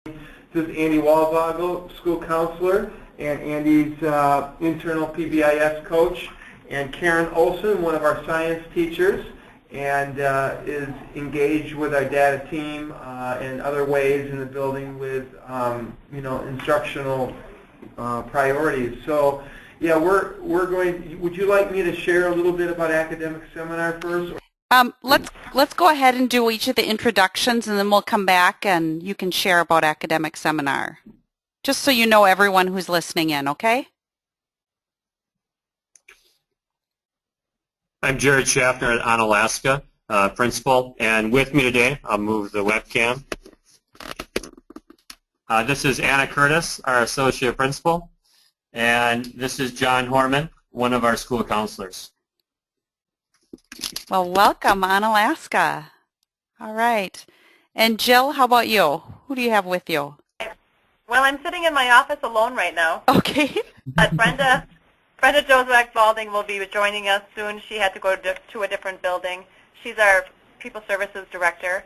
This is Andy Walvogel, school counselor, and Andy's internal PBIS coach, and Karen Olson, one of our science teachers, and is engaged with our data team in other ways in the building with instructional priorities. So yeah, we're going. Would you like me to share a little bit about academic seminar first? Let's go ahead and do each of the introductions, and then we'll come back and you can share about academic seminar, just so you know everyone who's listening in, okay? I'm Jared Schaffner at Onalaska, principal, and with me today, I'll move the webcam. This is Anna Curtis, our associate principal, and this is John Horman, one of our school counselors. Well, welcome, Onalaska. All right. And Jill, how about you? Who do you have with you? Well, I'm sitting in my office alone right now. Okay. But Brenda Jozwiak-Balding will be joining us soon. She had to go to a different building. She's our People Services Director.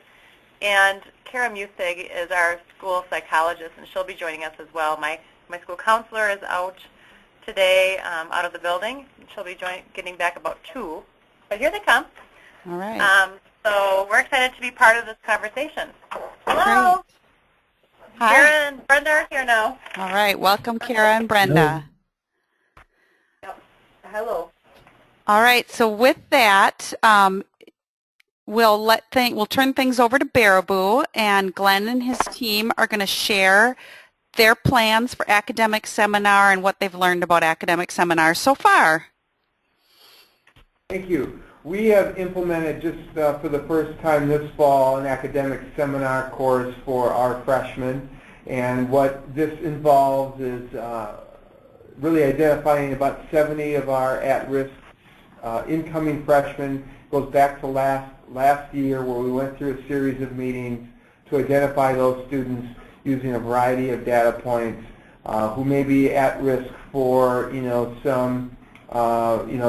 And Kara Musig is our school psychologist, and she'll be joining us as well. My school counselor is out today, out of the building. She'll be getting back about 2. But here they come. All right. So we're excited to be part of this conversation. Hello. Great. Hi. Kara and Brenda are here now. All right. Welcome, Kara and Brenda. Yep. Hello. All right. So with that, we'll turn things over to Baraboo, and Glenn and his team are going to share their plans for academic seminar and what they've learned about academic seminar so far. Thank you. We have implemented just for the first time this fall an academic seminar course for our freshmen, and what this involves is really identifying about 70 of our at-risk incoming freshmen. It goes back to last year where we went through a series of meetings to identify those students using a variety of data points who may be at risk for some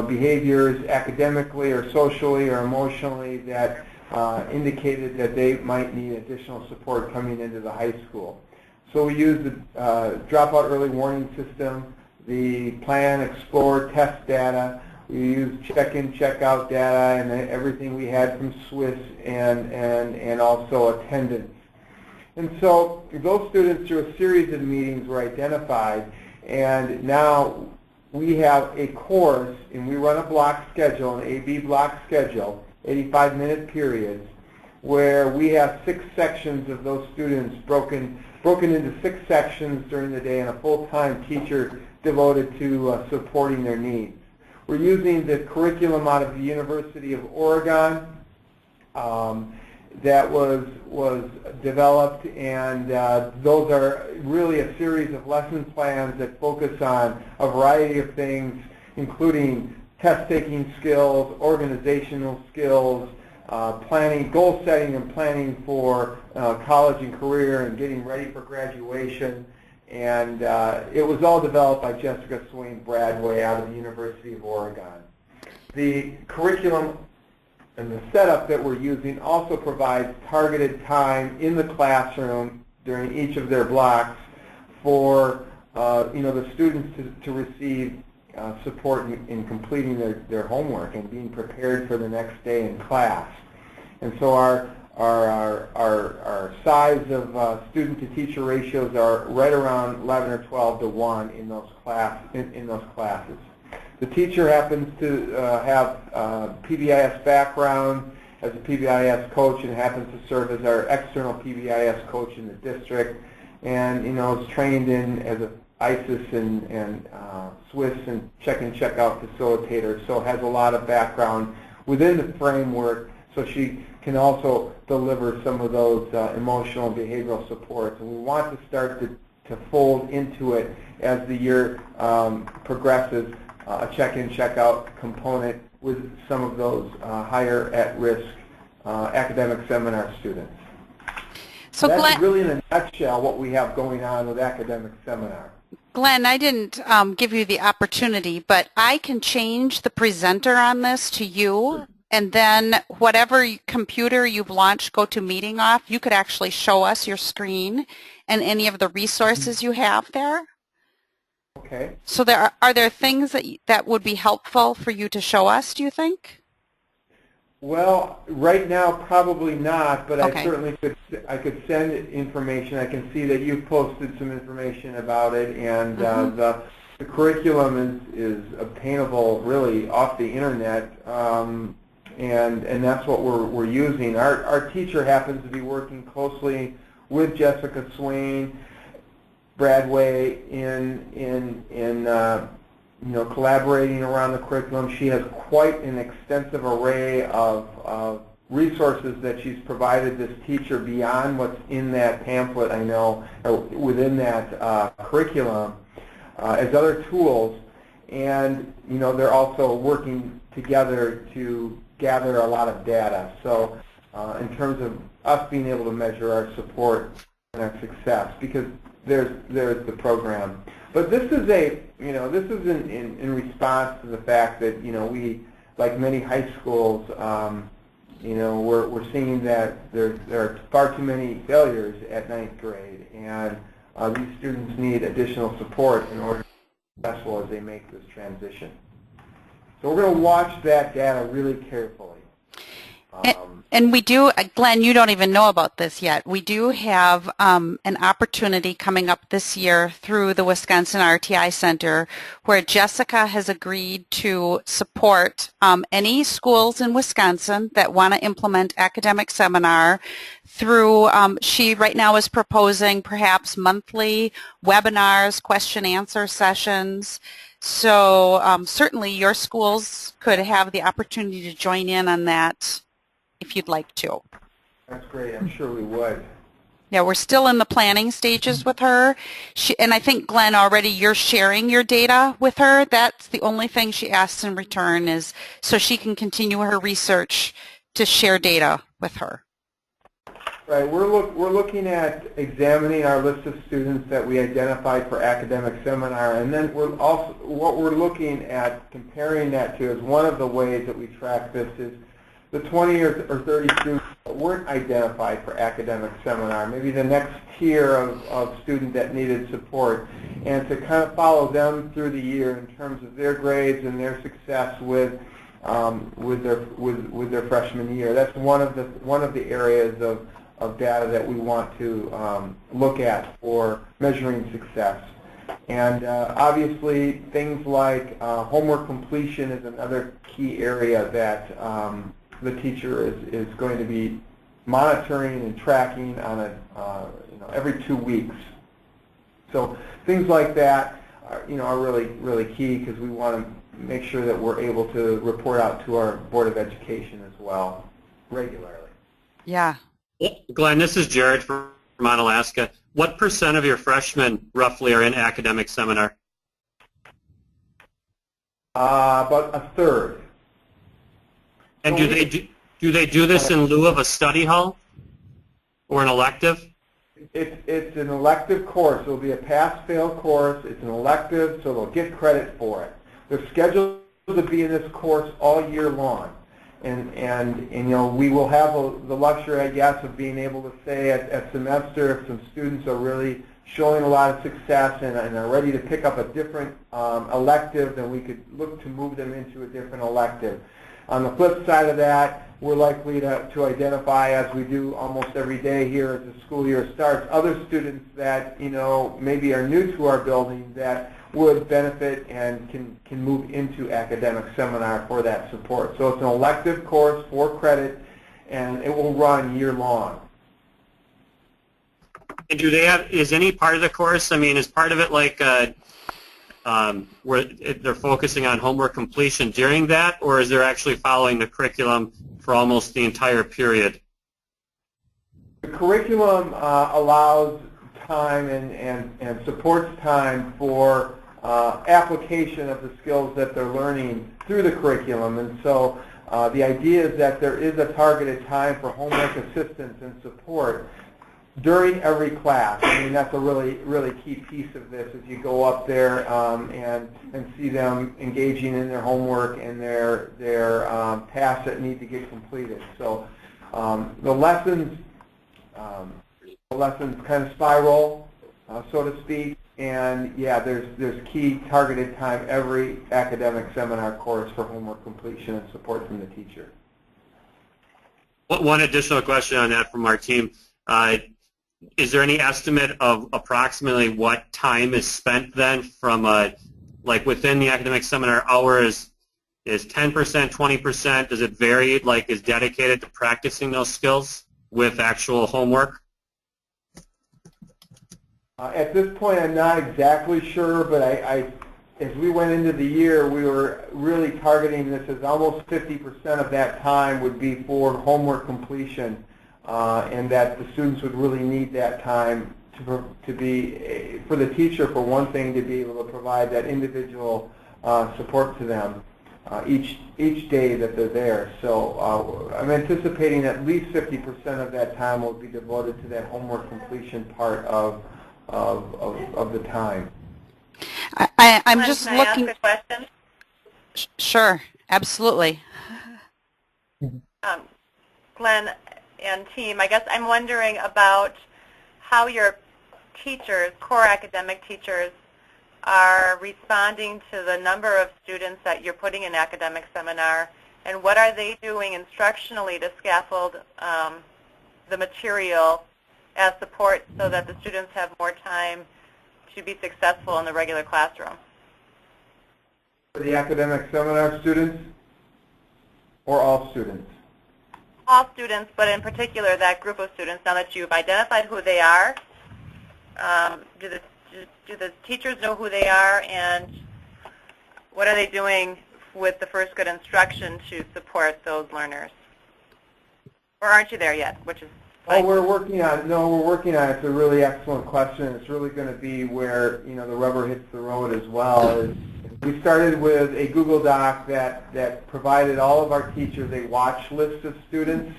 behaviors academically or socially or emotionally that indicated that they might need additional support coming into the high school. So we use the dropout early warning system, the plan, explore, test data. We use check-in, check-out data, and everything we had from Swiss and also attendance. And so those students through a series of meetings were identified, and now we have a course, and we run a block schedule, an AB block schedule, 85-minute periods, where we have 6 sections of those students broken into 6 sections during the day, and a full-time teacher devoted to supporting their needs. We're using the curriculum out of the University of Oregon that was developed, and those are really a series of lesson plans that focus on a variety of things, including test-taking skills, organizational skills, planning, goal setting and planning for college and career, and getting ready for graduation. And it was all developed by Jessica Swain Bradway out of the University of Oregon. The curriculum and the setup that we're using also provides targeted time in the classroom during each of their blocks for the students to receive support in completing their homework and being prepared for the next day in class. And so our size of student-to-teacher ratios are right around 11 or 12 to 1 in those classes. The teacher happens to have PBIS background as a PBIS coach and happens to serve as our external PBIS coach in the district, and is trained as a ISIS and Swiss and check-in, check-out facilitator, so has a lot of background within the framework, so she can also deliver some of those emotional and behavioral supports. And we want to start to fold into it as the year progresses, a check-in, check-out component with some of those higher at-risk academic seminar students. So that's Glenn, really in a nutshell what we have going on with academic seminar. Glenn, I didn't give you the opportunity, but I can change the presenter on this to you, and then whatever computer you've launched GoToMeeting off, you could actually show us your screen, and any of the resources you have there. Okay. So are there things that would be helpful for you to show us, do you think? Well, right now probably not, but Okay. I certainly could send information. I can see that you've posted some information about it, and the curriculum is obtainable really off the internet, and that's what we're using. Our teacher happens to be working closely with Jessica Swain, Bradway in collaborating around the curriculum. She has quite an extensive array of resources that she's provided this teacher beyond what's in that pamphlet, I know, or within that curriculum, as other tools. And, they're also working together to gather a lot of data. So in terms of us being able to measure our support and our success, because there's the program. But this is this is in response to the fact that we, like many high schools, we're seeing that there are far too many failures at 9th grade, and these students need additional support in order to be successful as they make this transition. So we're going to watch that data really carefully. And we do, Glenn, you don't even know about this yet. We do have an opportunity coming up this year through the Wisconsin RTI Center where Jessica has agreed to support any schools in Wisconsin that want to implement academic seminar through, she right now is proposing perhaps monthly webinars, question-answer sessions. So certainly your schools could have the opportunity to join in on that if you'd like to. That's great. I'm sure we would. Yeah, we're still in the planning stages with her. And I think, Glenn, already you're sharing your data with her. That's the only thing she asks in return is so she can continue her research to share data with her. Right. We're looking at examining our list of students that we identified for academic seminar, and then what we're looking at comparing that to is one of the ways that we track this is the 20 or 30 students that weren't identified for academic seminar, maybe the next tier of student that needed support, and to kind of follow them through the year in terms of their grades and their success with their freshman year. That's one of the areas of data that we want to look at for measuring success. And obviously things like homework completion is another key area that the teacher is going to be monitoring and tracking on every 2 weeks. So things like that are really key because we want to make sure that we're able to report out to our Board of Education as well regularly. Yeah. Glenn, this is Jared from Onalaska. What % of your freshmen roughly are in academic seminar? About a third. And do they do this in lieu of a study hall or an elective? It's an elective course. It'll be a pass-fail course. It's an elective, so they'll get credit for it. They're scheduled to be in this course all year long. And we will have the luxury, I guess, of being able to say at semester if some students are really showing a lot of success and are ready to pick up a different elective, then we could look to move them into a different elective. On the flip side of that, we're likely to identify, as we do almost every day here as the school year starts, other students that maybe are new to our building that would benefit and can move into academic seminar for that support. So it's an elective course for credit, and it will run year long. And is any part of the course, is part of it like where they're focusing on homework completion during that, or is they're actually following the curriculum for almost the entire period? The curriculum allows time and supports time for application of the skills that they're learning through the curriculum. And so the idea is that there is a targeted time for homework assistance and support during every class. That's a really key piece of this as you go up there and see them engaging in their homework and their tasks that need to get completed. So the lessons lessons kind of spiral, so to speak. And yeah, there's key targeted time every academic seminar course for homework completion and support from the teacher. One additional question on that from our team. Is there any estimate of approximately what time is spent then from like within the academic seminar hours? Is 10%, 20%? Does it vary, like is dedicated to practicing those skills with actual homework? At this point, I'm not exactly sure, but as we went into the year, we were really targeting this as almost 50% of that time would be for homework completion, and that the students would really need that time to be, for the teacher, for one thing, to be able to provide that individual support to them each day that they're there. So I'm anticipating at least 50% of that time will be devoted to that homework completion part of the time. I'm just looking. Can I ask a question? Sure, absolutely. Glenn and team, I guess I'm wondering about how your teachers, core academic teachers, are responding to the number of students that you're putting in academic seminar, and what are they doing instructionally to scaffold the material as support so that the students have more time to be successful in the regular classroom? For the academic seminar students or all students? All students, but in particular that group of students, now that you've identified who they are, do the teachers know who they are, and what are they doing with the first good instruction to support those learners? Or aren't you there yet, which is Oh, we're working on it. It's a really excellent question. It's really going to be where, you know, the rubber hits the road as well. We started with a Google Doc that provided all of our teachers a watch list of students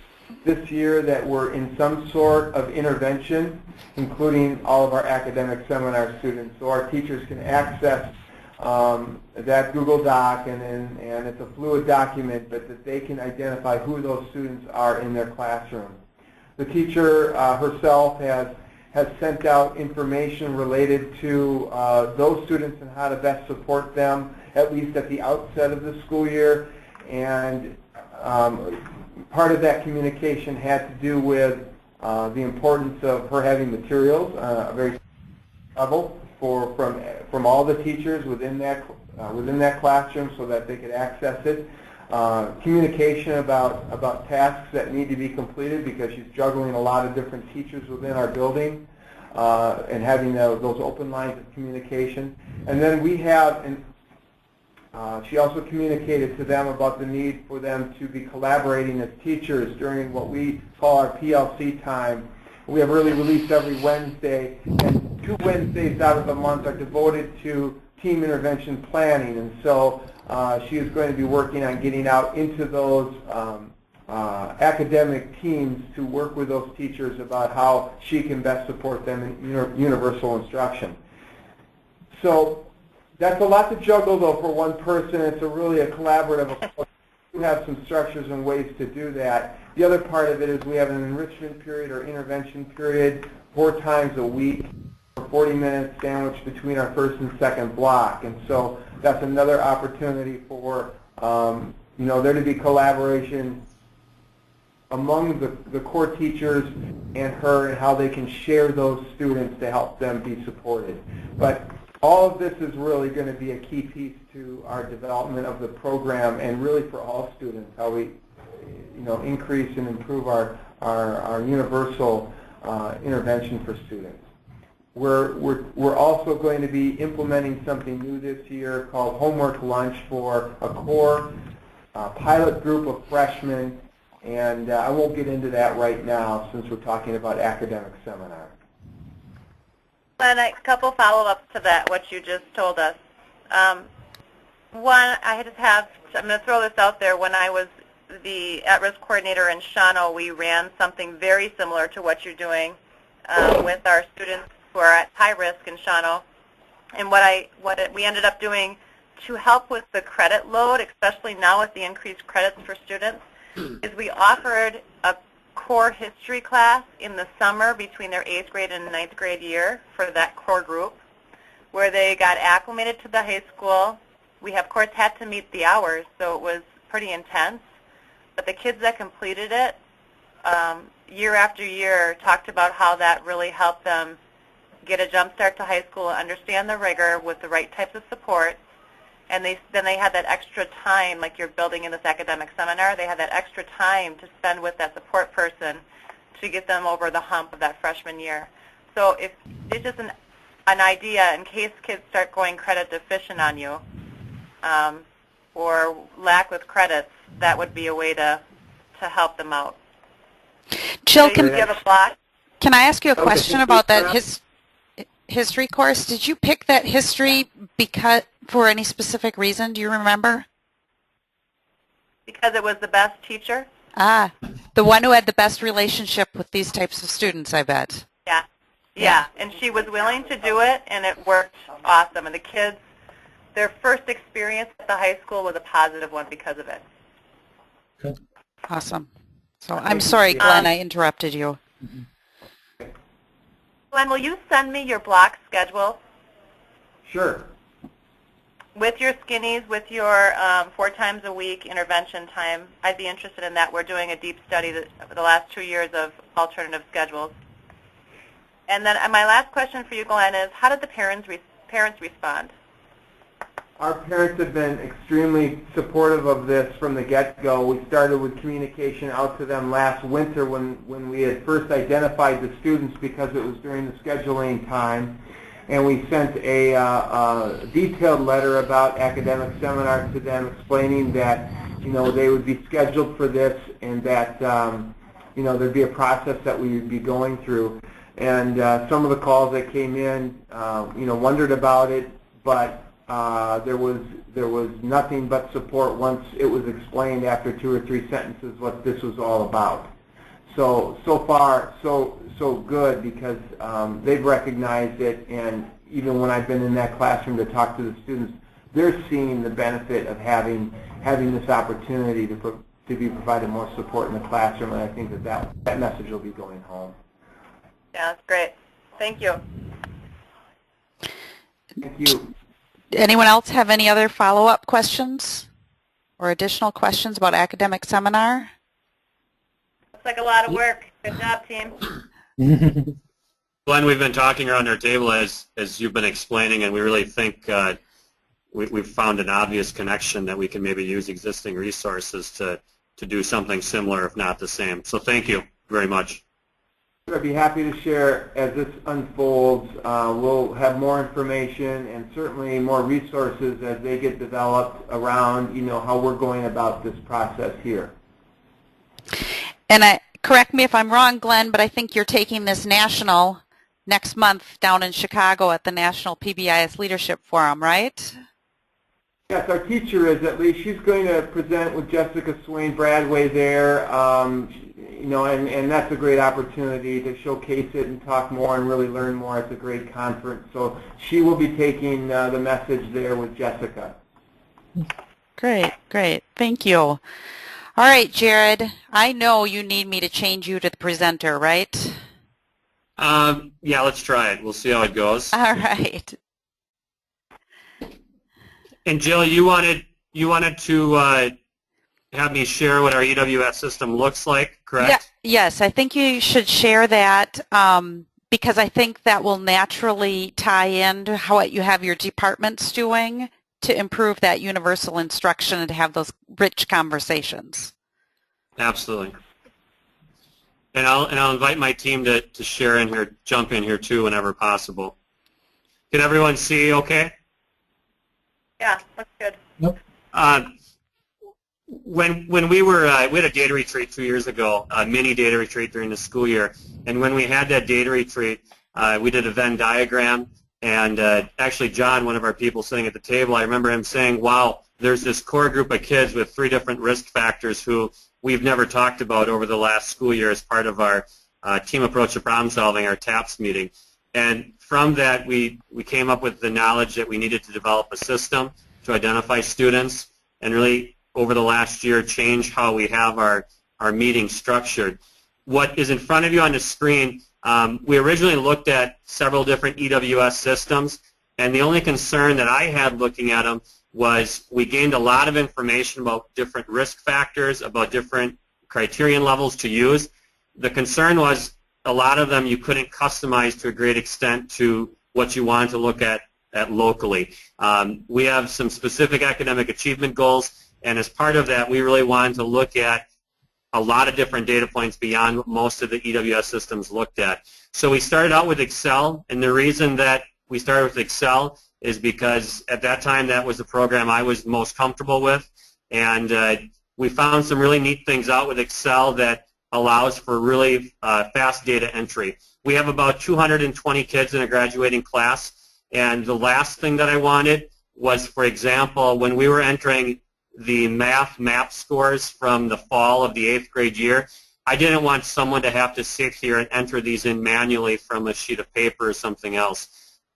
this year that were in some sort of intervention, including all of our academic seminar students. So our teachers can access that Google Doc, and it's a fluid document, but that they can identify who those students are in their classroom. The teacher herself has sent out information related to those students and how to best support them, at least at the outset of the school year. And part of that communication had to do with the importance of her having materials, a very level from all the teachers within that classroom, so that they could access it. Communication about tasks that need to be completed, because she's juggling a lot of different teachers within our building, and having those open lines of communication. And then we have, she also communicated to them about the need for them to be collaborating as teachers during what we call our PLC time. We have early release every Wednesday, and 2 Wednesdays out of the month are devoted to team intervention planning. And so she is going to be working on getting out into those academic teams to work with those teachers about how she can best support them in universal instruction. So that's a lot to juggle, though, for one person. It's really a collaborative approach. We have some structures and ways to do that. The other part of it is we have an enrichment period or intervention period 4 times a week, 40 minutes sandwiched between our first and second block. And so that's another opportunity for there to be collaboration among the core teachers and her, and how they can share those students to help them be supported. But all of this is really going to be a key piece to our development of the program, and really for all students, how we increase and improve our universal intervention for students. We're also going to be implementing something new this year called Homework Lunch for a core pilot group of freshmen, and I won't get into that right now since we're talking about academic seminar. And a couple follow-ups to that, what you just told us. One, I'm going to throw this out there. When I was the at-risk coordinator in Shawano, we ran something very similar to what you're doing with our students who are at high risk in Shawano. And what we ended up doing to help with the credit load, especially now with the increased credits for students, is we offered a core history class in the summer between their 8th grade and 9th grade year for that core group, where they got acclimated to the high school. We, of course, had to meet the hours, so it was pretty intense. But the kids that completed it year after year talked about how that really helped them get a jump start to high school, understand the rigor with the right types of support, and then they had that extra time, like you're building in this academic seminar, they had that extra time to spend with that support person to get them over the hump of that freshman year. So if it's just an idea in case kids start going credit deficient on you or lack with credits, that would be a way to help them out. Jill, so you have a block? Can I ask you a question about that history course? Did you pick that history for any specific reason? Do you remember? Because it was the best teacher. Ah, the one who had the best relationship with these types of students, I bet. Yeah, and she was willing to do it, and it worked awesome. And the kids, their first experience at the high school was a positive one because of it. Okay. Awesome. So I'm sorry, Glenn, I interrupted you. Glenn, will you send me your block schedule? Sure. With your skinnies, with your 4 times a week intervention time. I'd be interested in that. We're doing a deep study over the last 2 years of alternative schedules. And then my last question for you, Glenn, is how did the parents respond? Our parents have been extremely supportive of this from the get-go. We started with communication out to them last winter when we had first identified the students because it was during the scheduling time. And we sent a detailed letter about academic seminar to them explaining that, they would be scheduled for this and that, there'd be a process that we would be going through. And some of the calls that came in, wondered about it, but there was nothing but support once it was explained after 2 or 3 sentences what this was all about. So far, so good because they've recognized it, and even when I've been in that classroom to talk to the students, they're seeing the benefit of having this opportunity to be provided more support in the classroom, and I think that message will be going home. Yeah, that's great. Thank you. Thank you. Anyone else have any other follow-up questions or additional questions about academic seminar? Looks like a lot of work. Good job, team. Glenn, we've been talking around our table as you've been explaining, and we really think we've found an obvious connection that we can maybe use existing resources to do something similar, if not the same. So thank you very much. I'd be happy to share as this unfolds. We'll have more information and certainly more resources as they get developed around, how we're going about this process here. And correct me if I'm wrong, Glenn, but I think you're taking this national next month down in Chicago at the National PBIS Leadership Forum, right? Yes, our teacher is at least. She's going to present with Jessica Swain Bradway there, and that's a great opportunity to showcase it and talk more and really learn more. It's a great conference. So she will be taking the message there with Jessica. Great, great. Thank you. All right, Jared, I know you need me to change you to the presenter, right? Yeah, let's try it. We'll see how it goes. All right. And Jill, you wanted to have me share what our EWS system looks like, correct? Yeah, yes, I think you should share that because I think that will naturally tie into what you have your departments doing to improve that universal instruction and to have those rich conversations. Absolutely. And I'll invite my team to share in here, jump in here too whenever possible. Can everyone see okay? Yeah, looks good. Nope. When we had a data retreat 2 years ago, a mini data retreat during the school year, and when we had that data retreat, we did a Venn diagram, and actually John, one of our people sitting at the table, I remember him saying, wow, there's this core group of kids with 3 different risk factors who we've never talked about over the last school year as part of our team approach to problem solving, our TAPS meeting. And from that, we came up with the knowledge that we needed to develop a system to identify students and really, over the last year, change how we have our meetings structured. what is in front of you on the screen, we originally looked at several different EWS systems, and the only concern that I had looking at them was we gained a lot of information about different risk factors, about different criterion levels to use. The concern was a lot of them you couldn't customize to a great extent to what you wanted to look at locally. We have some specific academic achievement goals, and as part of that, we really wanted to look at a lot of different data points beyond what most of the EWS systems looked at. So we started out with Excel, and the reason that we started with Excel is because at that time that was the program I was most comfortable with, and we found some really neat things out with Excel that allows for really fast data entry. We have about 220 kids in a graduating class, and the last thing that I wanted was, for example, when we were entering the math MAP scores from the fall of the 8th grade year, I didn't want someone to have to sit here and enter these in manually from a sheet of paper or something else.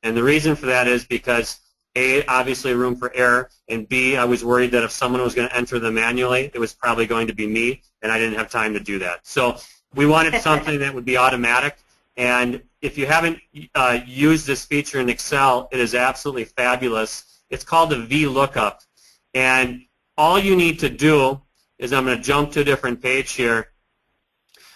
And the reason for that is because A, obviously room for error, and B, I was worried that if someone was going to enter them manually, it was probably going to be me, and I didn't have time to do that. So we wanted something that would be automatic, and if you haven't used this feature in Excel, it is absolutely fabulous. It's called the VLOOKUP, and all you need to do is, I'm going to jump to a different page here.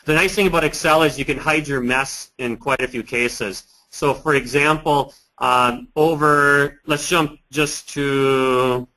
The nice thing about Excel is you can hide your mess in quite a few cases. So for example, let's jump just to,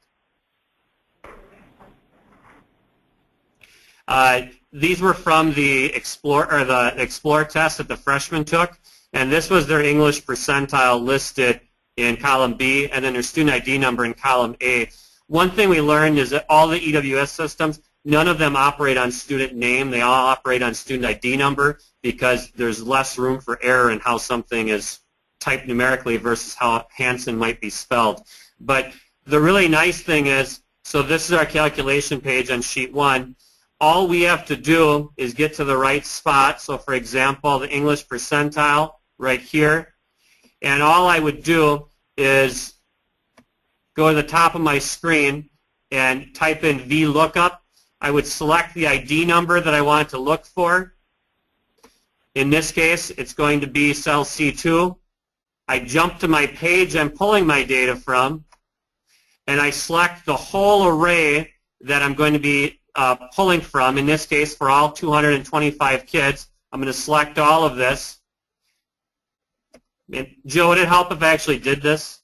these were from the Explore test that the freshmen took, and this was their English percentile listed in column B, and then their student ID number in column A. One thing we learned is that all the EWS systems, none of them operate on student name. They all operate on student ID number because there's less room for error in how something is typed numerically versus how Hansen might be spelled. But the really nice thing is, so this is our calculation page on sheet 1. All we have to do is get to the right spot. So for example, the English percentile right here. And all I would do is go to the top of my screen and type in VLOOKUP. I would select the ID number that I want to look for. In this case, it's going to be cell C2. I jump to my page I'm pulling my data from, and I select the whole array that I'm going to be pulling from. In this case, for all 225 kids, I'm going to select all of this. And Joe, would it help if I actually did this?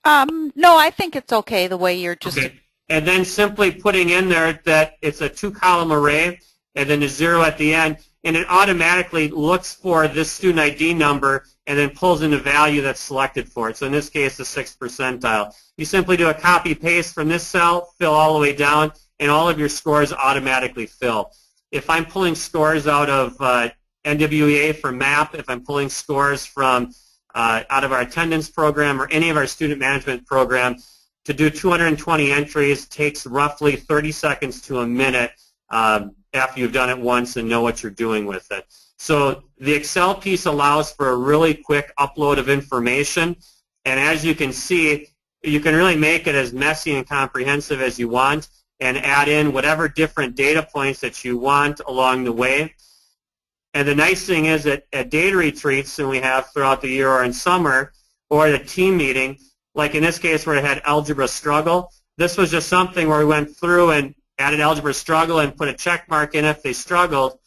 No, I think it's okay the way you're just... Okay. And then simply putting in there that it's a 2-column array and then a 0 at the end, and it automatically looks for this student ID number and then pulls in the value that's selected for it. So in this case, the 6th percentile. You simply do a copy-paste from this cell, fill all the way down, and all of your scores automatically fill. If I'm pulling scores out of NWEA for MAP, if I'm pulling scores from out of our attendance program or any of our student management program, to do 220 entries takes roughly 30 seconds to a minute after you've done it once and know what you're doing with it. So the Excel piece allows for a really quick upload of information, and as you can see, you can really make it as messy and comprehensive as you want and add in whatever different data points that you want along the way. And the nice thing is that at data retreats that we have throughout the year or in summer or at a team meeting, like in this case where it had algebra struggle, this was just something where we went through and added algebra struggle and put a check mark in if they struggled,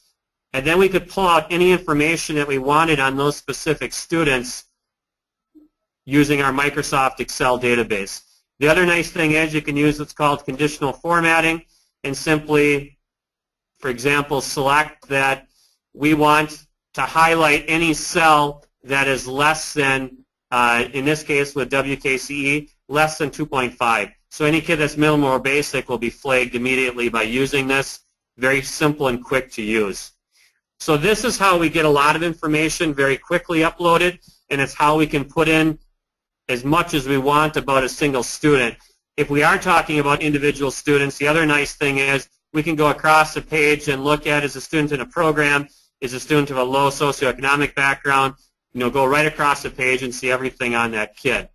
and then we could pull out any information that we wanted on those specific students using our Microsoft Excel database. The other nice thing is you can use what's called conditional formatting and simply, for example, select that we want to highlight any cell that is less than, in this case with WKCE, less than 2.5. So any kid that's minimal or basic will be flagged immediately by using this. Very simple and quick to use. So this is how we get a lot of information very quickly uploaded, and it's how we can put in as much as we want about a single student. If we are talking about individual students, the other nice thing is we can go across the page and look at, is a student in a program, is a student of a low socioeconomic background, go right across the page and see everything on that kid.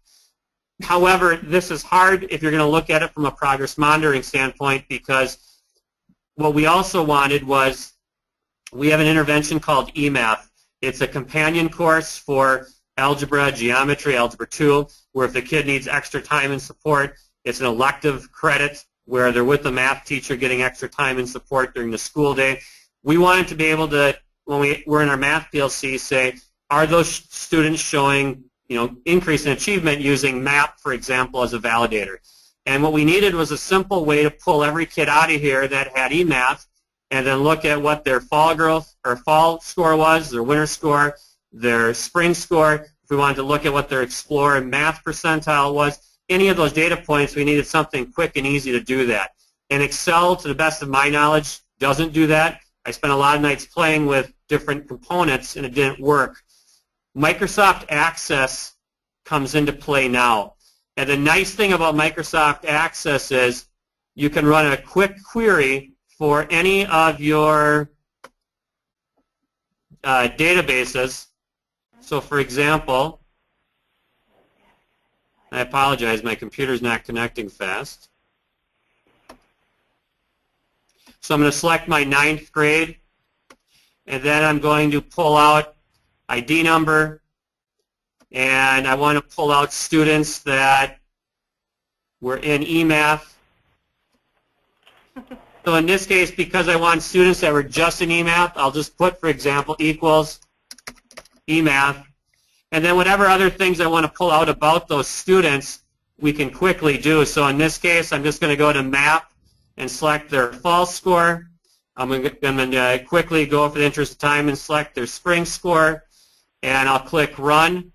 However, this is hard if you're going to look at it from a progress monitoring standpoint, because what we also wanted was we have an intervention called eMath. It's a companion course for algebra, geometry, algebra 2, where if the kid needs extra time and support, it's an elective credit where they're with the math teacher getting extra time and support during the school day. We wanted to be able to, when we're in our math PLC, say, are those students showing, increase in achievement using MAP, for example, as a validator? And what we needed was a simple way to pull every kid out of here that had eMath and then look at what their fall growth or fall score was, their winter score, their spring score. If we wanted to look at what their Explorer math percentile was, any of those data points, we needed something quick and easy to do that. And Excel, to the best of my knowledge, doesn't do that. I spent a lot of nights playing with different components and it didn't work. Microsoft Access comes into play now. And the nice thing about Microsoft Access is you can run a quick query for any of your databases. So for example, I apologize, my computer's not connecting fast. So I'm going to select my 9th grade, and then I'm going to pull out ID number, and I want to pull out students that were in eMath. So in this case, because I want students that were just in eMath, I'll just put, for example, equals eMath. And then whatever other things I want to pull out about those students, we can quickly do. So in this case, I'm just going to go to Map and select their fall score. I'm going to quickly go for the interest of time and select their spring score. And I'll click Run.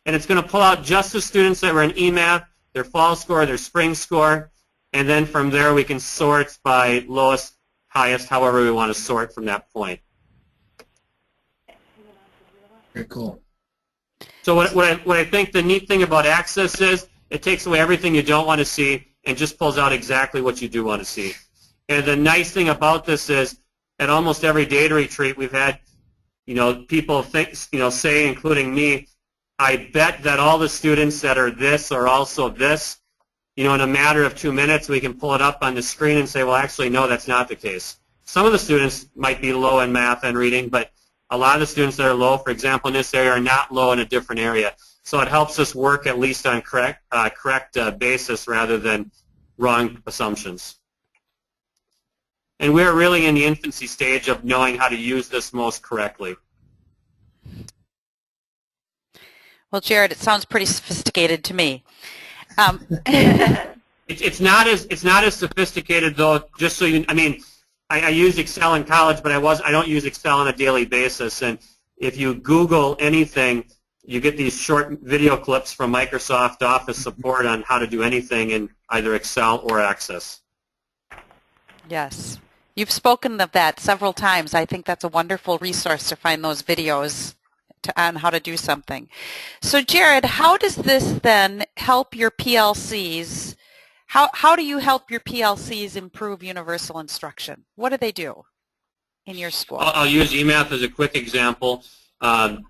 And it's going to pull out just the students that were in eMath, their fall score, their spring score. And then from there, we can sort by lowest, highest, however we want to sort from that point. Very cool. So what I think the neat thing about Access is it takes away everything you don't want to see and just pulls out exactly what you do want to see. And the nice thing about this is at almost every data retreat we've had, people think, say, including me, I bet that all the students that are this are also this. In a matter of 2 minutes, we can pull it up on the screen and say, well, actually, no, that's not the case. Some of the students might be low in math and reading, but a lot of the students that are low, for example, in this area, are not low in a different area. So it helps us work at least on correct basis rather than wrong assumptions. And we're really in the infancy stage of knowing how to use this most correctly. Well, Jared, it sounds pretty sophisticated to me. It's not as sophisticated though. Just so you, I used Excel in college, but I don't use Excel on a daily basis. And if you Google anything, you get these short video clips from Microsoft Office support on how to do anything in either Excel or Access. Yes, you've spoken of that several times. I think that's a wonderful resource to find those videos on how to do something. So Jared, how does this then help your PLCs? How do you help your PLCs improve universal instruction? What do they do in your school? I'll use eMath as a quick example. eMath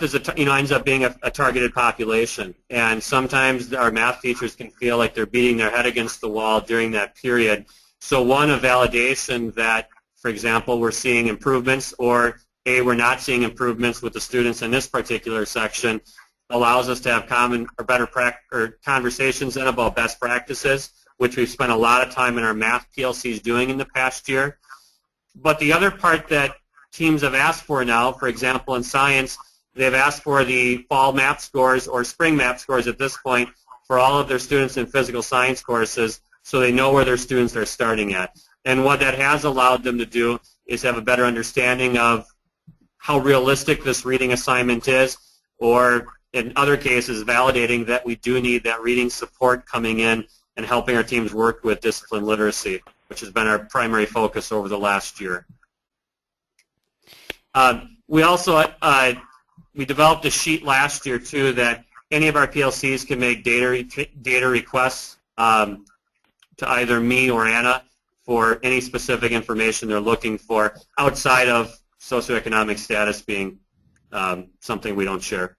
is ends up being a targeted population, and sometimes our math teachers can feel like they're beating their head against the wall during that period. So one, a validation that, for example, we're seeing improvements, or we're not seeing improvements with the students in this particular section, allows us to have common or better conversations then about best practices, which we've spent a lot of time in our math PLCs doing in the past year. But the other part that teams have asked for now, for example, in science, they've asked for the fall map scores or spring map scores at this point for all of their students in physical science courses, so they know where their students are starting at. And what that has allowed them to do is have a better understanding of how realistic this reading assignment is, or in other cases validating that we do need that reading support coming in and helping our teams work with discipline literacy, which has been our primary focus over the last year. We also we developed a sheet last year too that any of our PLCs can make data requests to either me or Anna for any specific information they're looking for outside of socioeconomic status being something we don't share.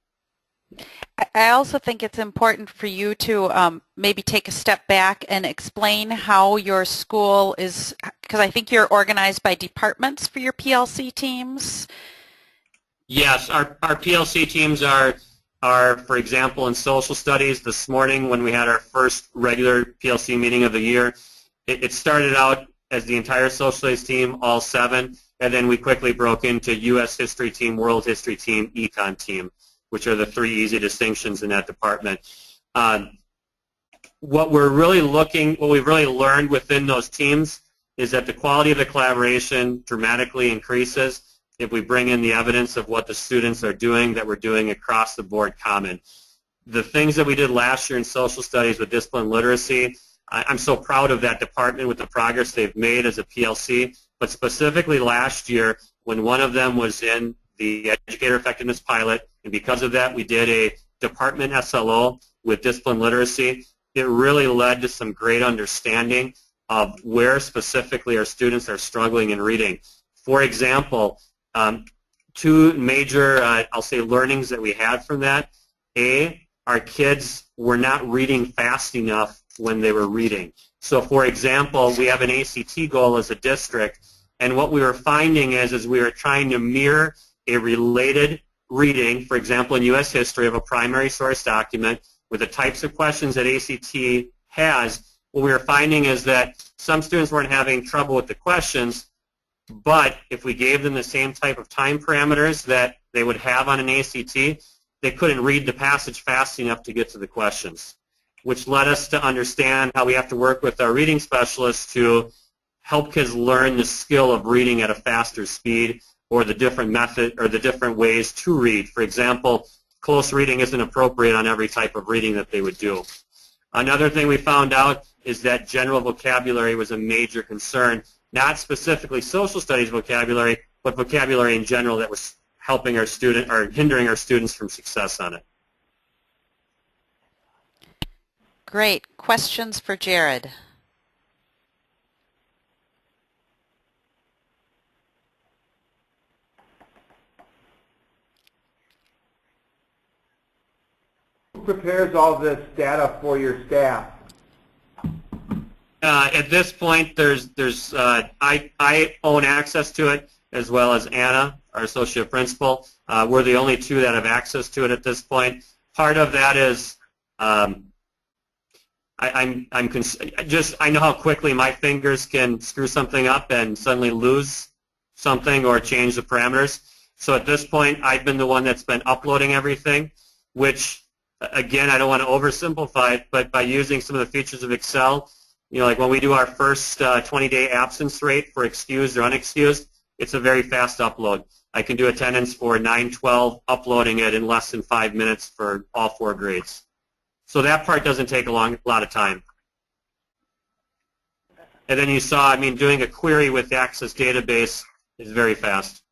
I also think it's important for you to maybe take a step back and explain how your school is, because I think you're organized by departments for your PLC teams. Yes, our PLC teams are, for example, in social studies. This morning when we had our first regular PLC meeting of the year, it started out as the entire social studies team, all 7, and then we quickly broke into U.S. history team, world history team, econ team, which are the 3 easy distinctions in that department. What we've really learned within those teams is that the quality of the collaboration dramatically increases if we bring in the evidence of what the students are doing, that we're doing across the board common. The things that we did last year in social studies with discipline literacy, I'm so proud of that department with the progress they've made as a PLC, but specifically last year when one of them was in the educator effectiveness pilot, and because of that we did a department SLO with discipline literacy. It really led to some great understanding of where specifically our students are struggling in reading. For example, 2 major, I'll say, learnings that we had from that. Our kids were not reading fast enough when they were reading. So for example, we have an ACT goal as a district, and what we were finding is we were trying to mirror a related reading, for example, in U.S. history of a primary source document with the types of questions that ACT has. What we were finding is that some students weren't having trouble with the questions, but if we gave them the same type of time parameters that they would have on an ACT, they couldn't read the passage fast enough to get to the questions, which led us to understand how we have to work with our reading specialists to help kids learn the skill of reading at a faster speed, or the different method or the different ways to read. For example, close reading isn't appropriate on every type of reading that they would do. Another thing we found out is that general vocabulary was a major concern, not specifically social studies vocabulary, but vocabulary in general that was helping our student or hindering our students from success on it. Great. Questions for Jared? Who prepares all this data for your staff? At this point, I own access to it, as well as Anna, our associate principal. We're the only 2 that have access to it at this point. Part of that is I know how quickly my fingers can screw something up and suddenly lose something or change the parameters. So at this point, I've been the one that's been uploading everything, which, again, I don't want to oversimplify it, but by using some of the features of Excel, like when we do our first 20-day absence rate for excused or unexcused, it's a very fast upload. I can do attendance for 9/12, uploading it in less than 5 minutes for all 4 grades. So that part doesn't take a lot of time. And then you saw, doing a query with the Access database is very fast.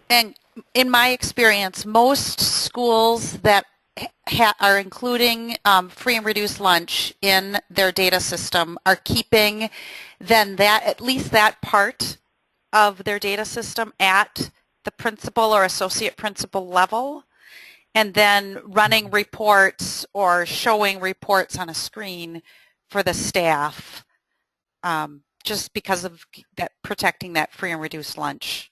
And in my experience, most schools that are including free and reduced lunch in their data system are keeping then at least that part of their data system at the principal or associate principal level, and then running reports or showing reports on a screen for the staff, just because of that, protecting that free and reduced lunch.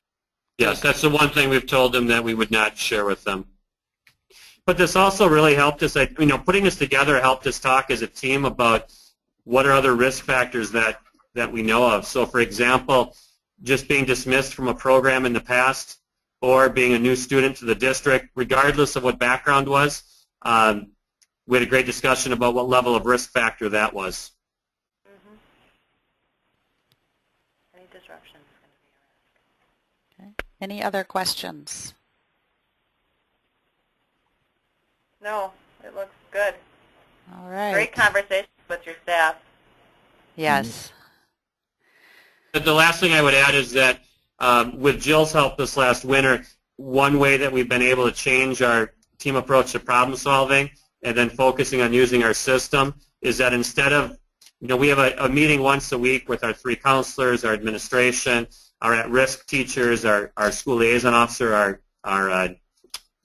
Yes, that's the one thing we've told them that we would not share with them. But this also really helped us, putting this together helped us talk as a team about what are other risk factors that we know of. So for example, just being dismissed from a program in the past, or being a new student to the district, regardless of what background was, we had a great discussion about what level of risk factor that was. Mm-hmm. Any disruption is going to be a risk. Okay. Any other questions? No, it looks good. All right. Great conversation with your staff. Yes. The last thing I would add is that with Jill's help this last winter, one way that we've been able to change our team approach to problem solving and then focusing on using our system is that instead of, we have a meeting once a week with our 3 counselors, our administration, our at-risk teachers, our school liaison officer, our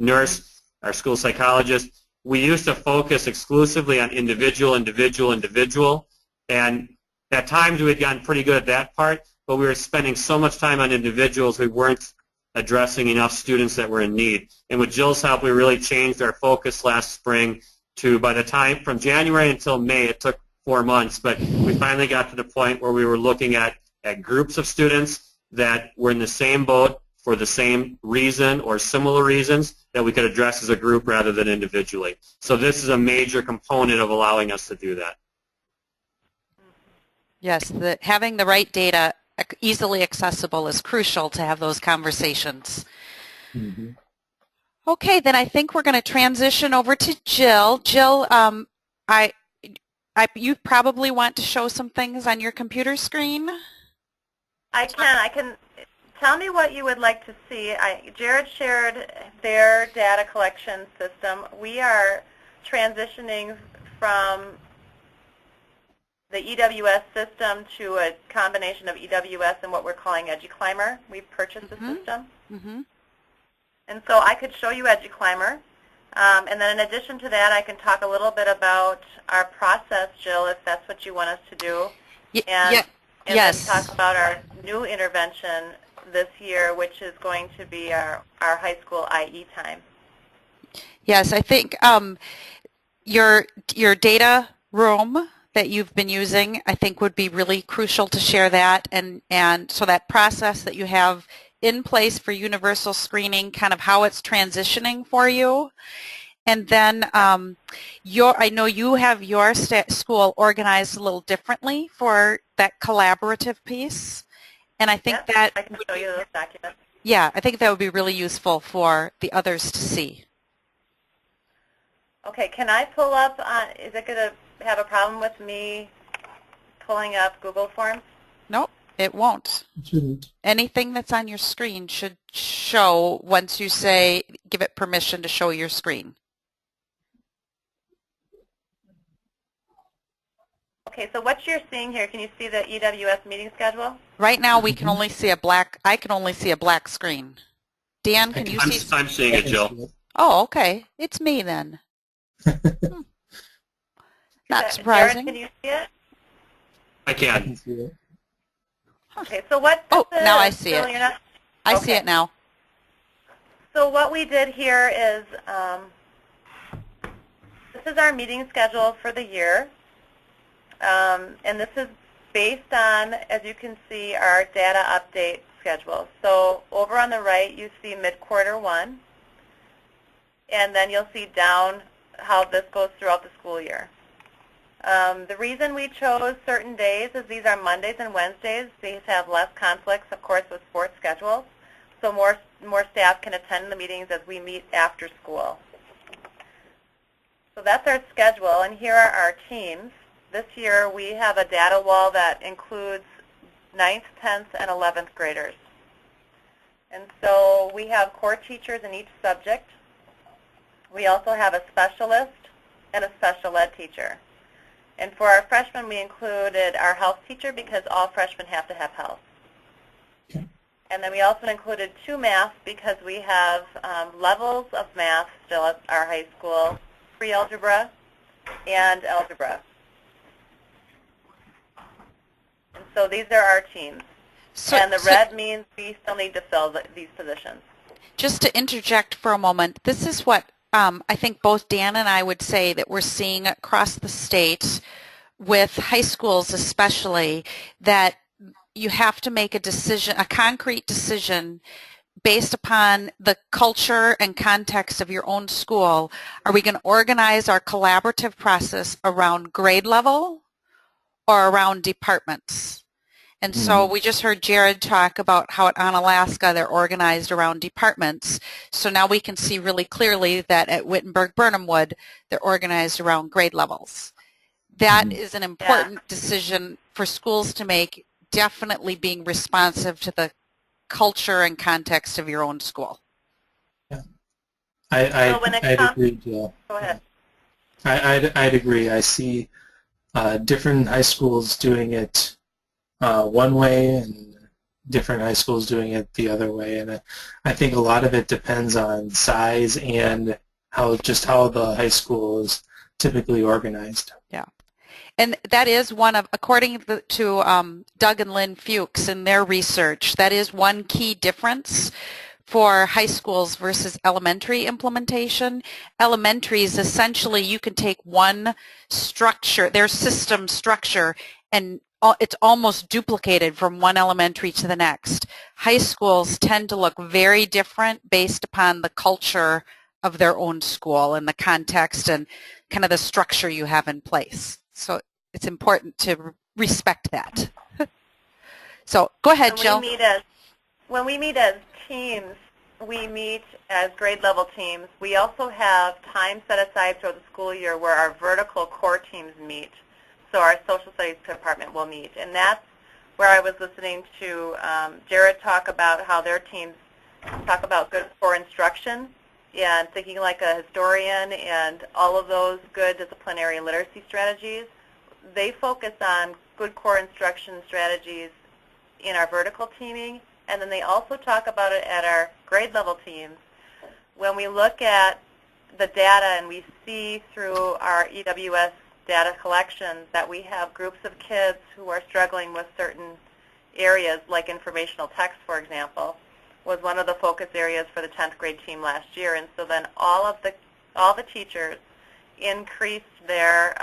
nurse, our school psychologist. We used to focus exclusively on individual, and at times we had gotten pretty good at that part, but we were spending so much time on individuals we weren't addressing enough students that were in need. And with Jill's help, we really changed our focus last spring to, by the time, from January until May, it took 4 months, but we finally got to the point where we were looking at groups of students that were in the same boat for the same reason or similar reasons that we could address as a group rather than individually. So this is a major component of allowing us to do that. Yes, having the right data easily accessible is crucial to have those conversations. Mm-hmm. Okay, then I think we're going to transition over to Jill. Jill, you probably want to show some things on your computer screen? I can. Tell me what you would like to see. Jared shared their data collection system. We are transitioning from the EWS system to a combination of EWS and what we're calling EduClimber. We've purchased the system. Mm-hmm. And so I could show you EduClimber. And then in addition to that, I can talk a little bit about our process, Jill, if that's what you want us to do. And yes. then talk about our new intervention this year, which is going to be our high school IE time. Yes, I think your data room that you've been using, I think would be really crucial to share that, and so that process that you have in place for universal screening, kind of how it's transitioning for you. And then I know you have your school organized a little differently for that collaborative piece, and I think that I can show you those documents. Yeah, I think that would be really useful for the others to see. Okay, can I pull up, is it going to have a problem with me pulling up Google Forms? Nope, it won't. It shouldn't. Anything that's on your screen should show once you say, give it permission to show your screen. Okay, so what you're seeing here, can you see the EWS meeting schedule? Right now we can only see I can only see a black screen. Dan, can you see? I'm seeing it, Jill. Oh, okay. It's me then. Not surprising. Jared, can you see it? I I can can. see it. Okay, so what? Oh, now I see it. I see Okay. it now. So what we did here is, this is our meeting schedule for the year, and this is based on, as you can see, our data update schedule. So over on the right, you see mid-quarter 1, and then you'll see down how this goes throughout the school year. The reason we chose certain days is these are Mondays and Wednesdays. These have less conflicts, of course, with sports schedules, so more staff can attend the meetings as we meet after school. So that's our schedule, and here are our teams. This year we have a data wall that includes 9th, 10th, and 11th graders. And so we have core teachers in each subject. We also have a specialist and a special ed teacher. And for our freshmen, we included our health teacher because all freshmen have to have health. Okay. And then we also included 2 math because we have levels of math still at our high school, pre-algebra and algebra. And so these are our teams. And the red means we still need to fill these positions. Just to interject for a moment, this is what I think both Dan and I would say that we're seeing across the state with high schools especially, that you have to make a decision, a concrete decision based upon the culture and context of your own school. Are we going to organize our collaborative process around grade level or around departments? And so we just heard Jared talk about how at Onalaska they're organized around departments. So now we can see really clearly that at Wittenberg, Birnamwood, they're organized around grade levels. That is an important decision for schools to make, definitely being responsive to the culture and context of your own school. Yeah, I'd agree, Jill. Go ahead. I'd agree. I see different high schools doing it one way and different high schools doing it the other way. And I think a lot of it depends on size and how the high school is typically organized. Yeah. And that is one of, according to Doug and Lynn Fuchs in their research, that is one key difference for high schools versus elementary implementation. Elementary is essentially you can take one structure, their system structure, and it's almost duplicated from one elementary to the next. High schools tend to look very different based upon the culture of their own school and the context and kind of the structure you have in place. So it's important to respect that. So go ahead, Jill. When we meet as teams, we meet as grade level teams. We also have time set aside throughout the school year where our vertical core teams meet. So our social studies department will meet. And that's where I was listening to Jared talk about how their teams talk about good core instruction and thinking like a historian and all of those good disciplinary and literacy strategies. They focus on good core instruction strategies in our vertical teaming, and then they also talk about it at our grade level teams. When we look at the data and we see through our EWS data collections that we have groups of kids who are struggling with certain areas, like informational text, for example, was one of the focus areas for the 10th grade team last year. And so then all the teachers increased their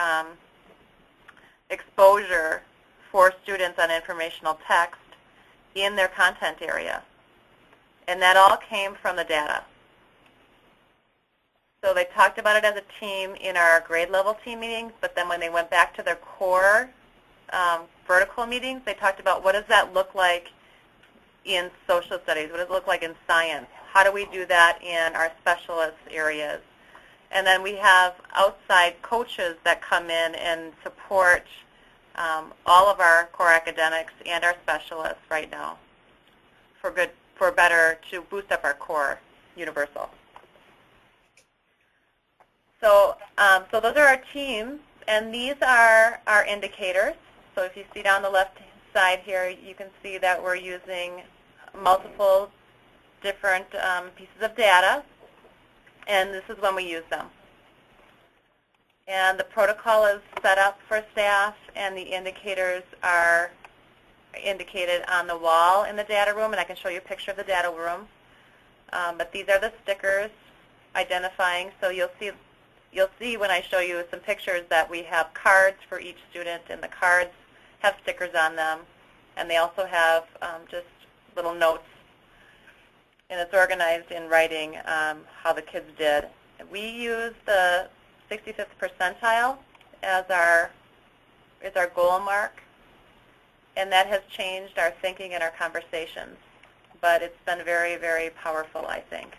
exposure for students on informational text in their content area. And that all came from the data. So they talked about it as a team in our grade level team meetings, but then when they went back to their core vertical meetings, they talked about what does that look like in social studies, what does it look like in science, how do we do that in our specialist areas. And then we have outside coaches that come in and support all of our core academics and our specialists right now for better to boost up our core universal. So, so those are our teams, and these are our indicators. So if you see down the left side here, you can see that we're using multiple different pieces of data, and this is when we use them. And the protocol is set up for staff, and the indicators are indicated on the wall in the data room, and I can show you a picture of the data room. But these are the stickers identifying, so you'll see when I show you some pictures that we have cards for each student, and the cards have stickers on them, and they also have just little notes, and it's organized in writing how the kids did. We use the 65th percentile as our goal mark, and that has changed our thinking and our conversations, but it's been very, very powerful, I think.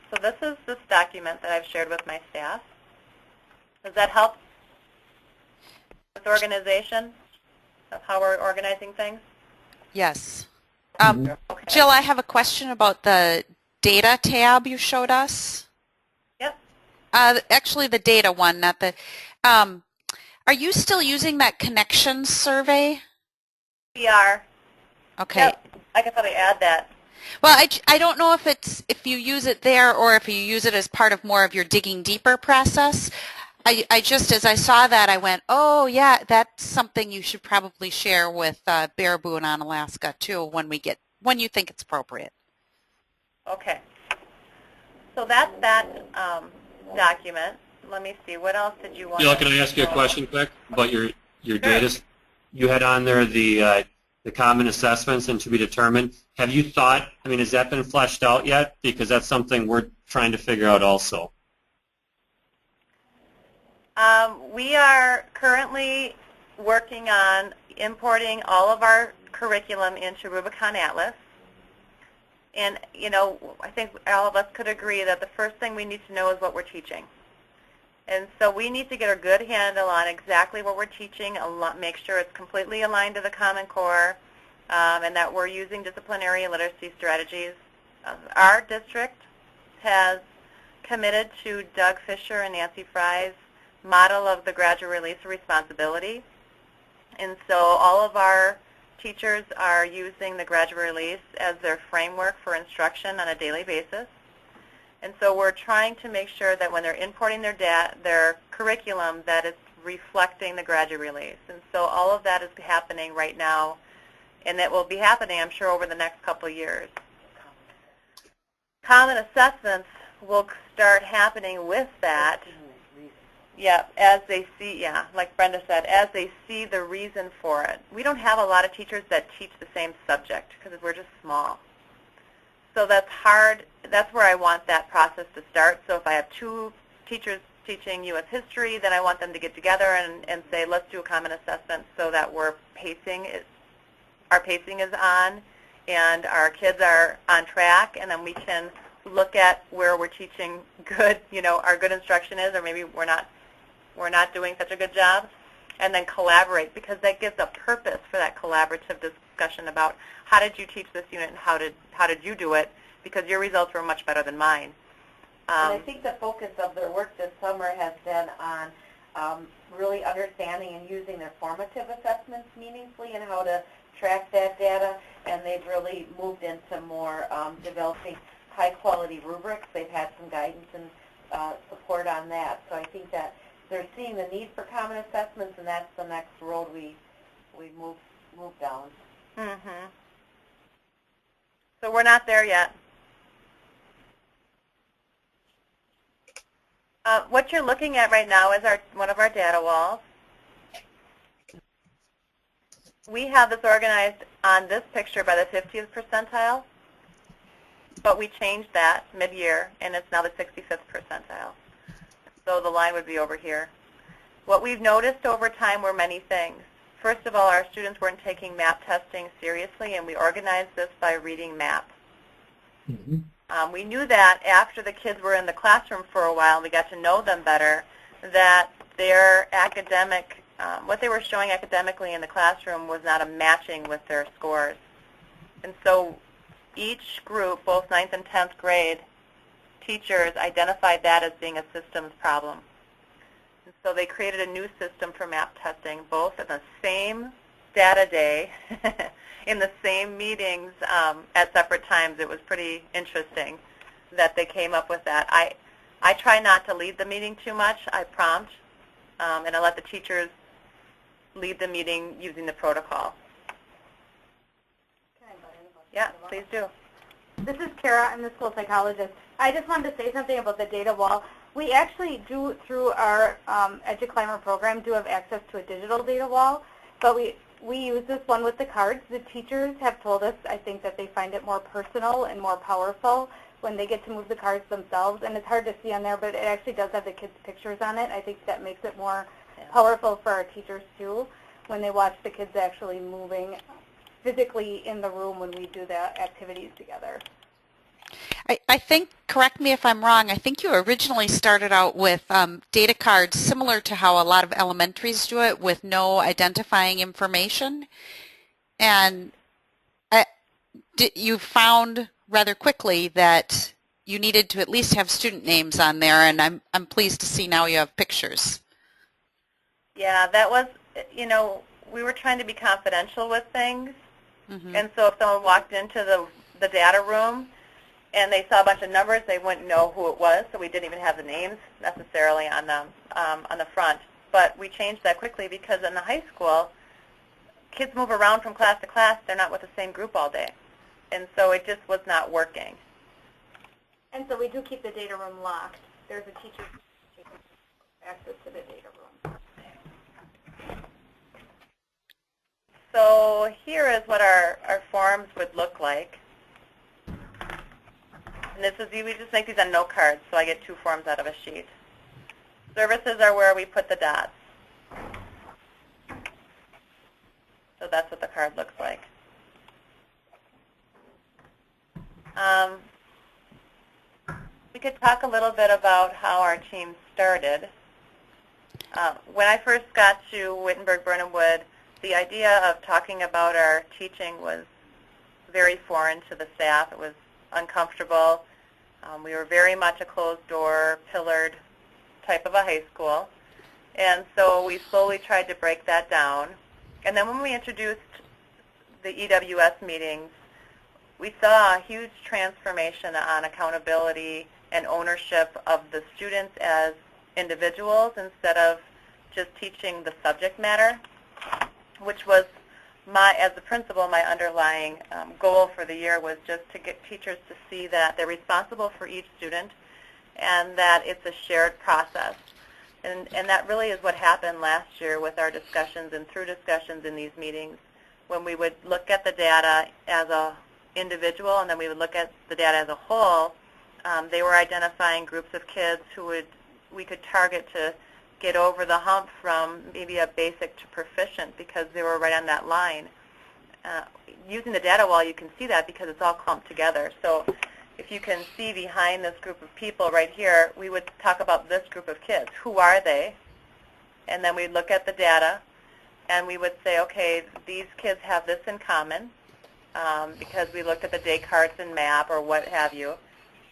So this is this document that I've shared with my staff. Does that help with organization of how we're organizing things? Yes. Okay. Jill, I have a question about the data tab you showed us. Yep. Actually, the data one, not the. Are you still using that connections survey? We are. Okay. Yep. I could probably add that. Well, I don't know if you use it there or if you use it as part of more of your digging deeper process. I just, as I saw that, I went, oh, yeah, that's something you should probably share with Baraboo and Onalaska, too, when you think it's appropriate. Okay. So that's that document. Let me see. What else did you want? Jill, can I ask you a question quick about your data? You had on there the common assessments and to be determined. Have you thought, I mean, has that been fleshed out yet? Because that's something we're trying to figure out also. We are currently working on importing all of our curriculum into Rubicon Atlas. And, you know, I think all of us could agree that the first thing we need to know is what we're teaching. And so we need to get a good handle on exactly what we're teaching, make sure it's completely aligned to the Common Core, and that we're using disciplinary and literacy strategies. Our district has committed to Doug Fisher and Nancy Fry's model of the graduate release of responsibility. And so all of our teachers are using the graduate release as their framework for instruction on a daily basis. And so we're trying to make sure that when they're importing their curriculum, that it's reflecting the graduate release. And so all of that is happening right now, and that will be happening, I'm sure, over the next couple of years. Common assessments will start happening with that. Yeah, as they see, yeah, like Brenda said, as they see the reason for it. We don't have a lot of teachers that teach the same subject because we're just small. So that's hard. That's where I want that process to start. So if I have two teachers teaching U.S. history, then I want them to get together and say, let's do a common assessment so that our pacing is on and our kids are on track, and then we can look at where we're teaching good, our good instruction is, or maybe we're not doing such a good job, and then collaborate, because that gives a purpose for that collaborative discussion about how did you teach this unit and how did you do it, because your results were much better than mine. And I think the focus of their work this summer has been on really understanding and using their formative assessments meaningfully and how to track that data, and they've really moved into more developing high-quality rubrics. They've had some guidance and support on that. So I think that they're seeing the need for common assessments, and that's the next road we move down. Mm-hmm. So we're not there yet. What you're looking at right now is one of our data walls. We have this organized on this picture by the 50th percentile, but we changed that mid-year, and it's now the 65th percentile. So the line would be over here. What we've noticed over time were many things. First of all, our students weren't taking map testing seriously, and we organized this by reading maps. Mm-hmm. We knew that after the kids were in the classroom for a while and we got to know them better, that their academic, what they were showing academically in the classroom was not a matching with their scores. And so each group, both 9th and 10th grade teachers, identified that as being a systems problem. And so they created a new system for map testing, both in the same data day, in the same meetings at separate times. It was pretty interesting that they came up with that. I try not to lead the meeting too much. I prompt, and I let the teachers lead the meeting using the protocol. Yeah, please do. This is Kara. I'm the school psychologist. I just wanted to say something about the data wall. We actually do, through our EduClimber program, do have access to a digital data wall, but we use this one with the cards. The teachers have told us, I think, that they find it more personal and more powerful when they get to move the cards themselves, and it's hard to see on there, but it actually does have the kids' pictures on it. I think that makes it more powerful for our teachers, too, when they watch the kids actually moving physically in the room when we do the activities together. I think, correct me if I'm wrong, I think you originally started out with data cards similar to how a lot of elementaries do it, with no identifying information. And you found rather quickly that you needed to at least have student names on there, and I'm pleased to see now you have pictures. Yeah, that was, we were trying to be confidential with things. Mm-hmm. And so if someone walked into the data room and they saw a bunch of numbers, they wouldn't know who it was, so we didn't even have the names necessarily on the front. But we changed that quickly because in the high school, kids move around from class to class. They're not with the same group all day. And so it just was not working. And so we do keep the data room locked. There's a teacher who has access to the data room. So here is what our forms would look like. And this is, we just make these on note cards, so I get 2 forms out of a sheet. Services are where we put the dots. So that's what the card looks like. We could talk a little bit about how our team started. When I first got to Wittenberg, Birnamwood, the idea of talking about our teaching was very foreign to the staff. It was uncomfortable. We were very much a closed-door, pillared type of a high school. And so we slowly tried to break that down. And then when we introduced the EWS meetings, we saw a huge transformation on accountability and ownership of the students as individuals instead of just teaching the subject matter, which was as a principal, my underlying goal for the year was just to get teachers to see that they're responsible for each student and that it's a shared process. And that really is what happened last year with our discussions and through discussions in these meetings when we would look at the data as a individual and then we would look at the data as a whole. They were identifying groups of kids who we could target to get over the hump from maybe a basic to proficient because they were right on that line. Using the data wall, you can see that because it's all clumped together. So if you can see behind this group of people right here, we would talk about this group of kids. Who are they? And then we'd look at the data, and we would say, okay, these kids have this in common because we looked at the Descartes and map or what have you.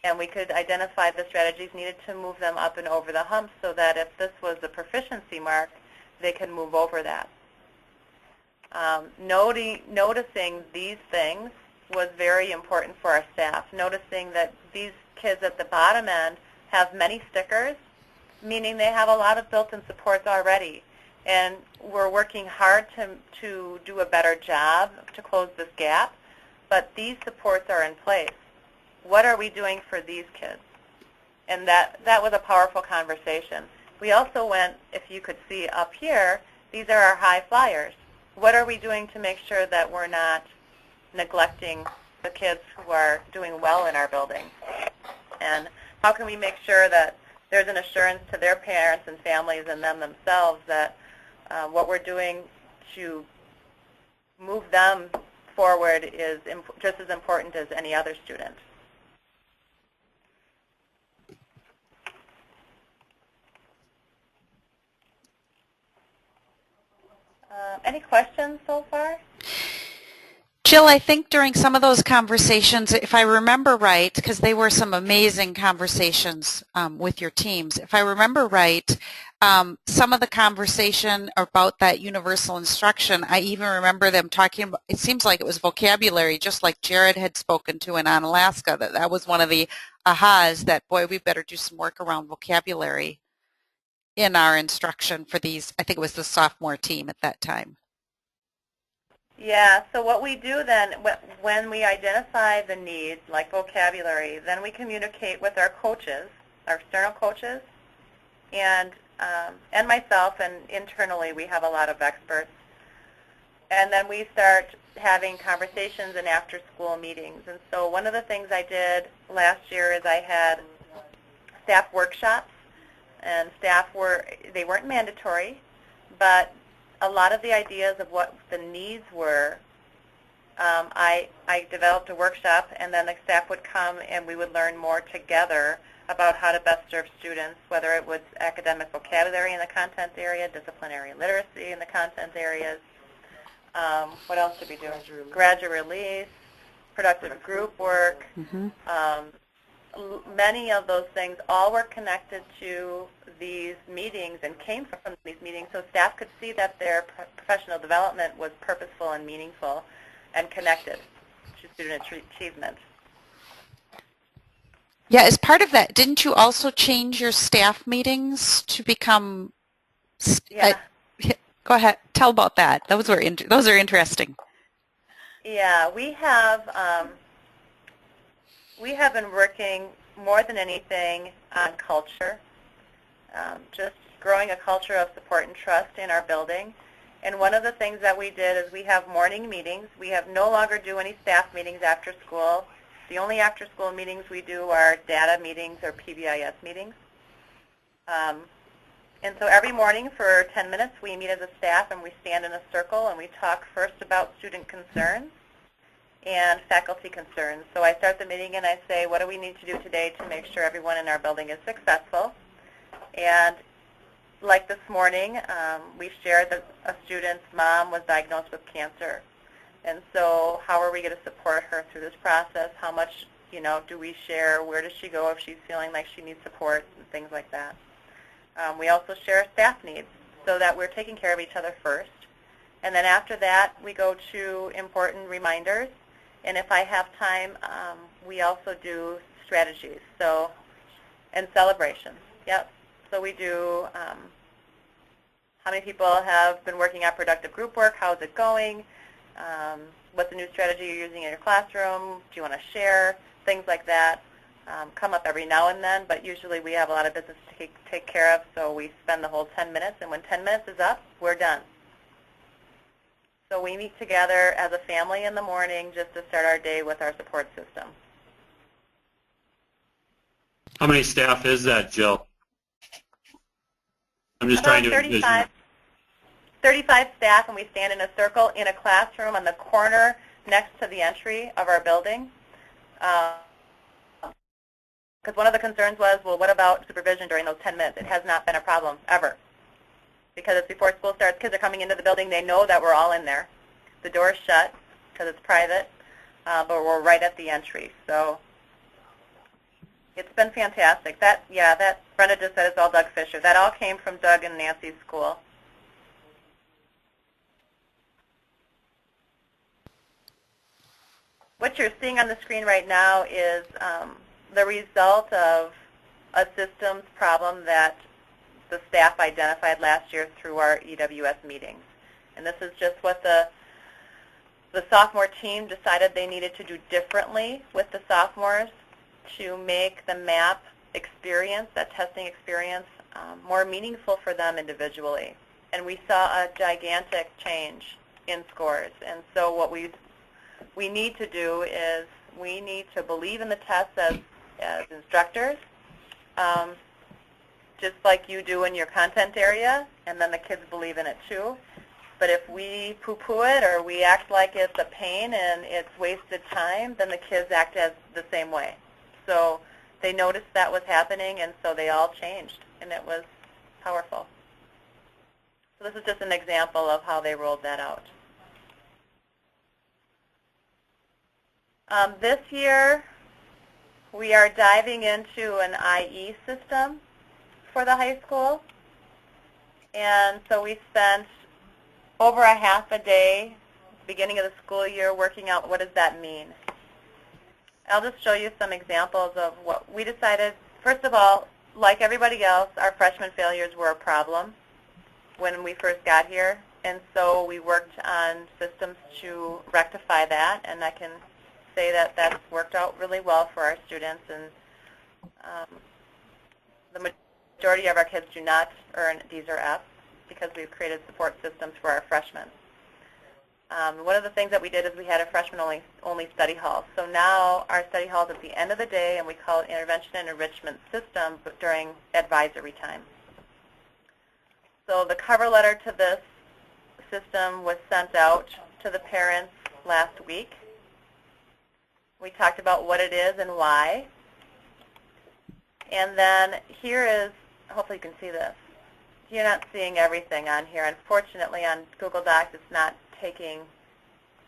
And we could identify the strategies needed to move them up and over the hump so that if this was the proficiency mark, they can move over that. Noticing these things was very important for our staff. Noticing that these kids at the bottom end have many stickers, meaning they have a lot of built-in supports already. And we're working hard to do a better job to close this gap, but these supports are in place. What are we doing for these kids? And that was a powerful conversation. We also went, if you could see up here, these are our high flyers. What are we doing to make sure that we're not neglecting the kids who are doing well in our building? And how can we make sure that there's an assurance to their parents and families and them themselves that what we're doing to move them forward is just as important as any other student? Any questions so far? Jill, I think during some of those conversations, if I remember right, because they were some amazing conversations with your teams, if I remember right, some of the conversation about that universal instruction, I even remember them talking about, it seems like it was vocabulary, just like Jared had spoken to in Onalaska, that was one of the ahas that, boy, we better do some work around vocabulary in our instruction for these, I think it was the sophomore team at that time. Yeah, so what we do then, when we identify the needs, like vocabulary, then we communicate with our coaches, our external coaches, and myself, and internally we have a lot of experts. And then we start having conversations and after-school meetings. And so one of the things I did last year is I had staff workshops, and they weren't mandatory, but a lot of the ideas of what the needs were, I developed a workshop, and then the staff would come and we would learn more together about how to best serve students, whether it was academic vocabulary in the content area, disciplinary literacy in the content areas. What else did we do? Graduate release, productive group work. Many of those things all were connected to these meetings and came from these meetings so staff could see that their professional development was purposeful and meaningful and connected to student achievement. Yeah, as part of that, didn't you also change your staff meetings to become... Yeah. Go ahead, tell about that. Those are interesting. Yeah, we have been working more than anything on culture, just growing a culture of support and trust in our building. And one of the things that we did is we have morning meetings. We have no longer do any staff meetings after school. The only after-school meetings we do are data meetings or PBIS meetings. And so every morning for 10 minutes we meet as a staff and we stand in a circle and we talk first about student concerns and faculty concerns. So I start the meeting and I say, what do we need to do today to make sure everyone in our building is successful? And like this morning, we shared that a student's mom was diagnosed with cancer. And so how are we going to support her through this process? How much, do we share? Where does she go if she's feeling like she needs support and things like that? We also share staff needs so that we're taking care of each other first. And then after that, we go to important reminders. And if I have time, we also do strategies and celebrations. Yep. So we do how many people have been working on productive group work, how's it going, what's the new strategy you're using in your classroom, do you want to share, things like that. Come up every now and then, but usually we have a lot of business to take care of, so we spend the whole 10 minutes, and when 10 minutes is up, we're done. So we meet together as a family in the morning just to start our day with our support system. How many staff is that, Jill? I'm just trying to envision. 35 staff, and we stand in a circle in a classroom on the corner next to the entry of our building. Because one of the concerns was, well, what about supervision during those 10 minutes? It has not been a problem, ever. Because it's before school starts, kids are coming into the building, they know that we're all in there. The door's shut because it's private, but we're right at the entry. So it's been fantastic. That Brenda just said it's all Doug Fisher. That all came from Doug and Nancy's school. What you're seeing on the screen right now is the result of a systems problem that the staff identified last year through our EWS meetings. And this is just what the sophomore team decided they needed to do differently with the sophomores to make the MAP experience, that testing experience, more meaningful for them individually. And we saw a gigantic change in scores. And so what we need to do is we need to believe in the tests as instructors, just like you do in your content area, and then the kids believe in it too. But if we poo-poo it or we act like it's a pain and it's wasted time, then the kids act as the same way. So they noticed that was happening, and so they all changed, and it was powerful. So this is just an example of how they rolled that out. This year, we are diving into an IE system for the high school. And so we spent over a half a day, beginning of the school year, working out what does that mean. I'll just show you some examples of what we decided. First of all, like everybody else, our freshman failures were a problem when we first got here. And so we worked on systems to rectify that, and I can say that that's worked out really well for our students, and the majority of our kids do not earn D's or F's because we've created support systems for our freshmen. One of the things that we did is we had a freshman-only study hall. So now our study hall is at the end of the day, and we call it intervention and enrichment system during advisory time. So the cover letter to this system was sent out to the parents last week. We talked about what it is and why. And then here is, hopefully you can see this. You're not seeing everything on here. Unfortunately, on Google Docs, it's not taking,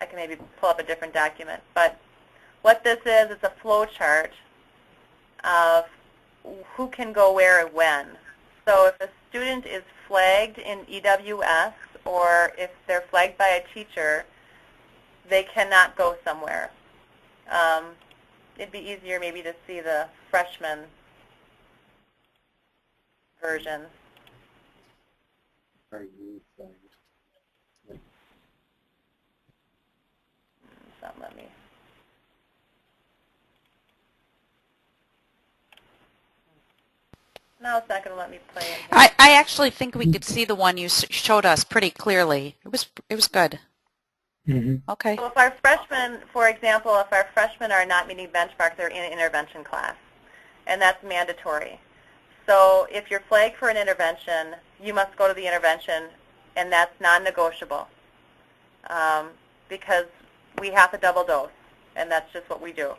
I can maybe pull up a different document. But what this is, it's a flow chart of who can go where and when. So if a student is flagged in EWS, or if they're flagged by a teacher, they cannot go somewhere. It'd be easier maybe to see the freshman version. Let me. No, it's not going to let me play it. I actually think we could see the one you showed us pretty clearly. It was good. Mm-hmm. Okay. So if our freshmen, for example, if our freshmen are not meeting benchmarks, they're in an intervention class, and that's mandatory. So if you're flagged for an intervention, you must go to the intervention, and that's non-negotiable because we have to double dose, and that's just what we do.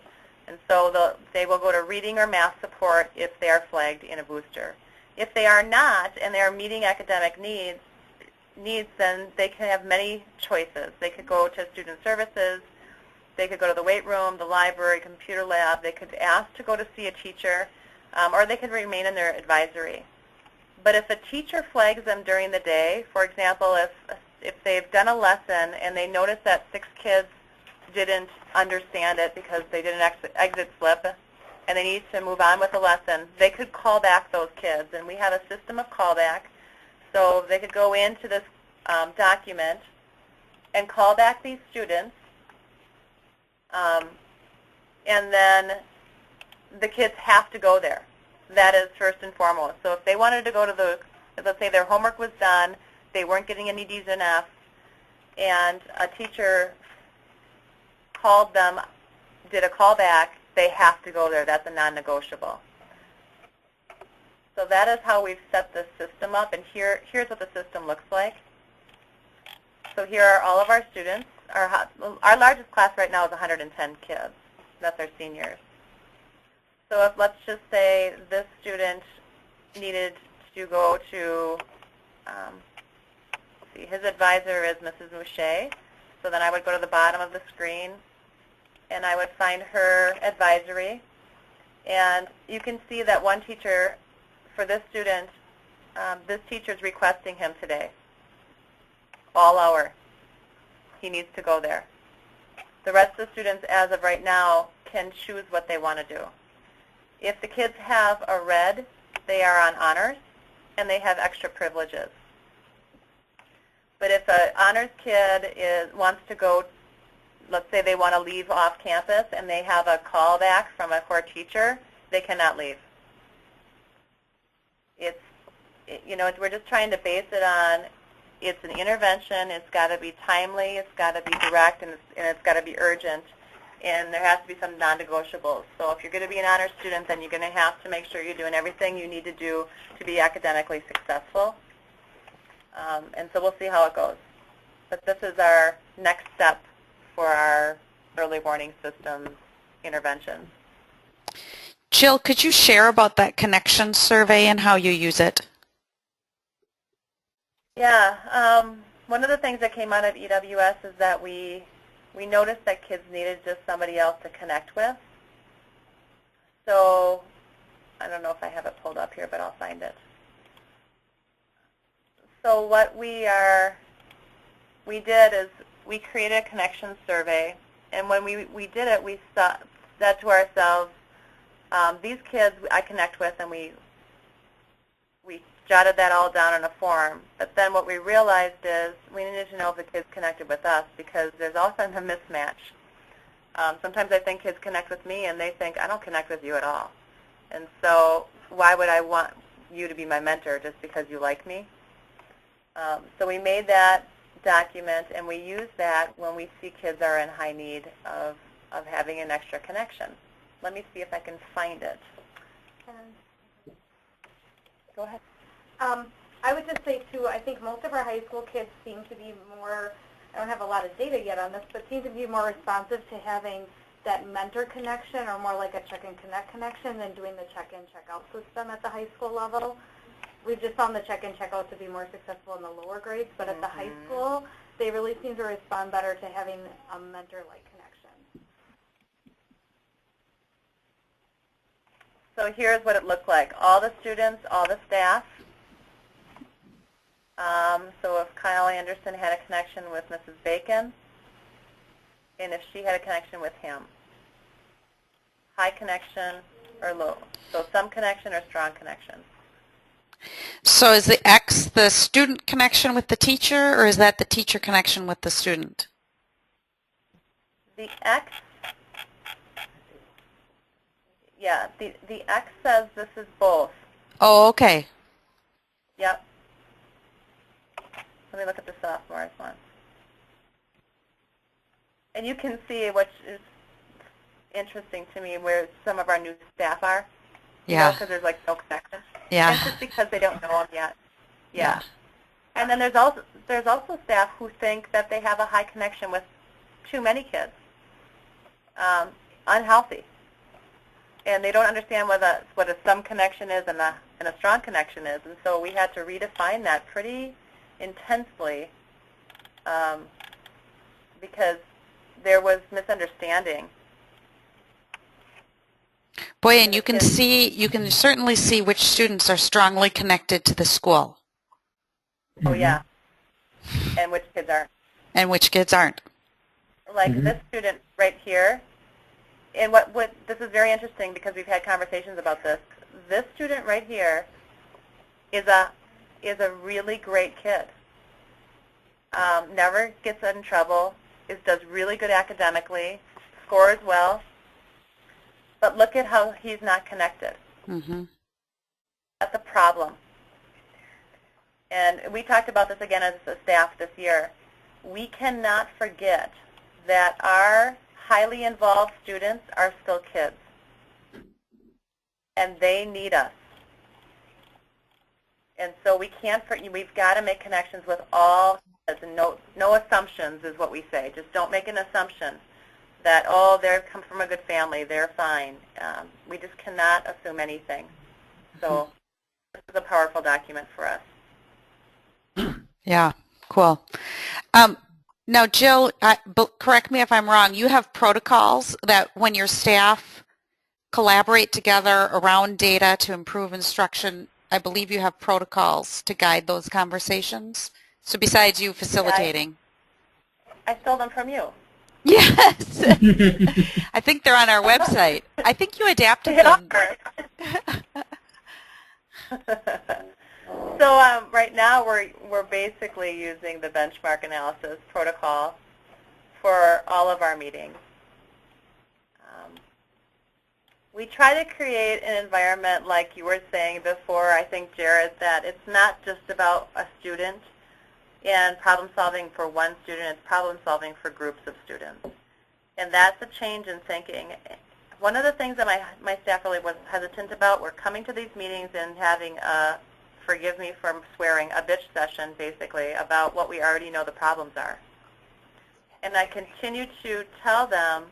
And so they will go to reading or math support if they are flagged in a booster. If they are not, and they are meeting academic needs, then they can have many choices. They could go to student services, they could go to the weight room, the library, computer lab, they could ask to go to see a teacher, or they could remain in their advisory. But if a teacher flags them during the day, for example, if if they've done a lesson and they notice that 6 kids didn't understand it because they did an exit slip and they need to move on with the lesson, they could call back those kids. And we have a system of callback. So they could go into this document and call back these students. And then the kids have to go there. That is first and foremost. So if they wanted to go to the, let's say their homework was done, they weren't getting any D's and F's, and a teacher called them, did a callback, they have to go there. That's a non-negotiable. So that is how we've set this system up, and here's what the system looks like. So here are all of our students. Our largest class right now is 110 kids. That's our seniors. So if, let's just say, this student needed to go to, see, his advisor is Mrs. Moucher. So then I would go to the bottom of the screen, and I would find her advisory. And you can see that one teacher, for this student, this teacher is requesting him today, all hour. He needs to go there. The rest of the students, as of right now, can choose what they want to do. If the kids have a red, they are on honors, and they have extra privileges. But if an honors kid wants to go, let's say they want to leave off campus and they have a call back from a core teacher, they cannot leave. We're just trying to base it on, it's an intervention, it's got to be timely, it's got to be direct, and it's got to be urgent, and there has to be some non-negotiables. So if you're going to be an honor student, then you're going to have to make sure you're doing everything you need to do to be academically successful. And so we'll see how it goes. But this is our next step for our early warning systems interventions. Jill, could you share about that connection survey and how you use it? Yeah. One of the things that came out of EWS is that we noticed that kids needed just somebody else to connect with. So I don't know if I have it pulled up here, but I'll find it. So what we did is we created a connection survey, and when we did it, we said to ourselves, these kids I connect with, and we jotted that all down on a form. But then what we realized is we needed to know if the kids connected with us, because there's often a mismatch. Sometimes I think kids connect with me, and they think, I don't connect with you at all. And so why would I want you to be my mentor just because you like me? So we made that document, and we use that when we see kids are in high need of having an extra connection. Let me see if I can find it. Go ahead. I would just say, too, I think most of our high school kids seem to be more, I don't have a lot of data yet on this, but seem to be more responsive to having that mentor connection, or more like a check-in-connect connection, than doing the check-in, check-out system at the high school level. We've just found the check-in, check-out to be more successful in the lower grades, but at the high school, they really seem to respond better to having a mentor-like connection. So here's what it looked like. All the students, all the staff. So if Kyle Anderson had a connection with Mrs. Bacon, and if she had a connection with him. High connection or low. So some connection or strong connection. So is the X the student connection with the teacher, or is that the teacher connection with the student? The X, yeah, the X says this is both. Oh, okay. Yep. Let me look at the sophomores one. And you can see, which is interesting to me, where some of our new staff are. Yeah. Because there's like no connection. Yeah. It's just because they don't know them yet. Yeah. And then there's also staff who think that they have a high connection with too many kids. Unhealthy. And they don't understand what a some connection is and a strong connection is. And so we had to redefine that pretty intensely because there was misunderstanding. Boy, and you can certainly see which students are strongly connected to the school. Oh, yeah. and which kids aren't. And which kids aren't. Like this student right here, and what this is very interesting because we've had conversations about this. This student right here is a really great kid. Never gets in trouble, does really good academically, scores well, but look at how he's not connected. Mm-hmm. That's a problem. And we talked about this again as a staff this year. We cannot forget that our highly involved students are still kids, and they need us. And so we've got to make connections with all kids, and no assumptions is what we say. Just don't make an assumption that, oh, they come from a good family, they're fine. We just cannot assume anything. So this is a powerful document for us. Yeah, cool. Now, Jill, correct me if I'm wrong, you have protocols that when your staff collaborate together around data to improve instruction, I believe you have protocols to guide those conversations. So besides you facilitating. I stole them from you. Yes. I think they're on our website. I think you adapted them. So right now we're basically using the benchmark analysis protocol for all of our meetings. We try to create an environment, like you were saying before, I think, Jared, that it's not just about a student and problem solving for one student, it's problem solving for groups of students. And that's a change in thinking. One of the things that my staff really was hesitant about, we're coming to these meetings and having a, forgive me for swearing, a bitch session basically about what we already know the problems are. And I continue to tell them,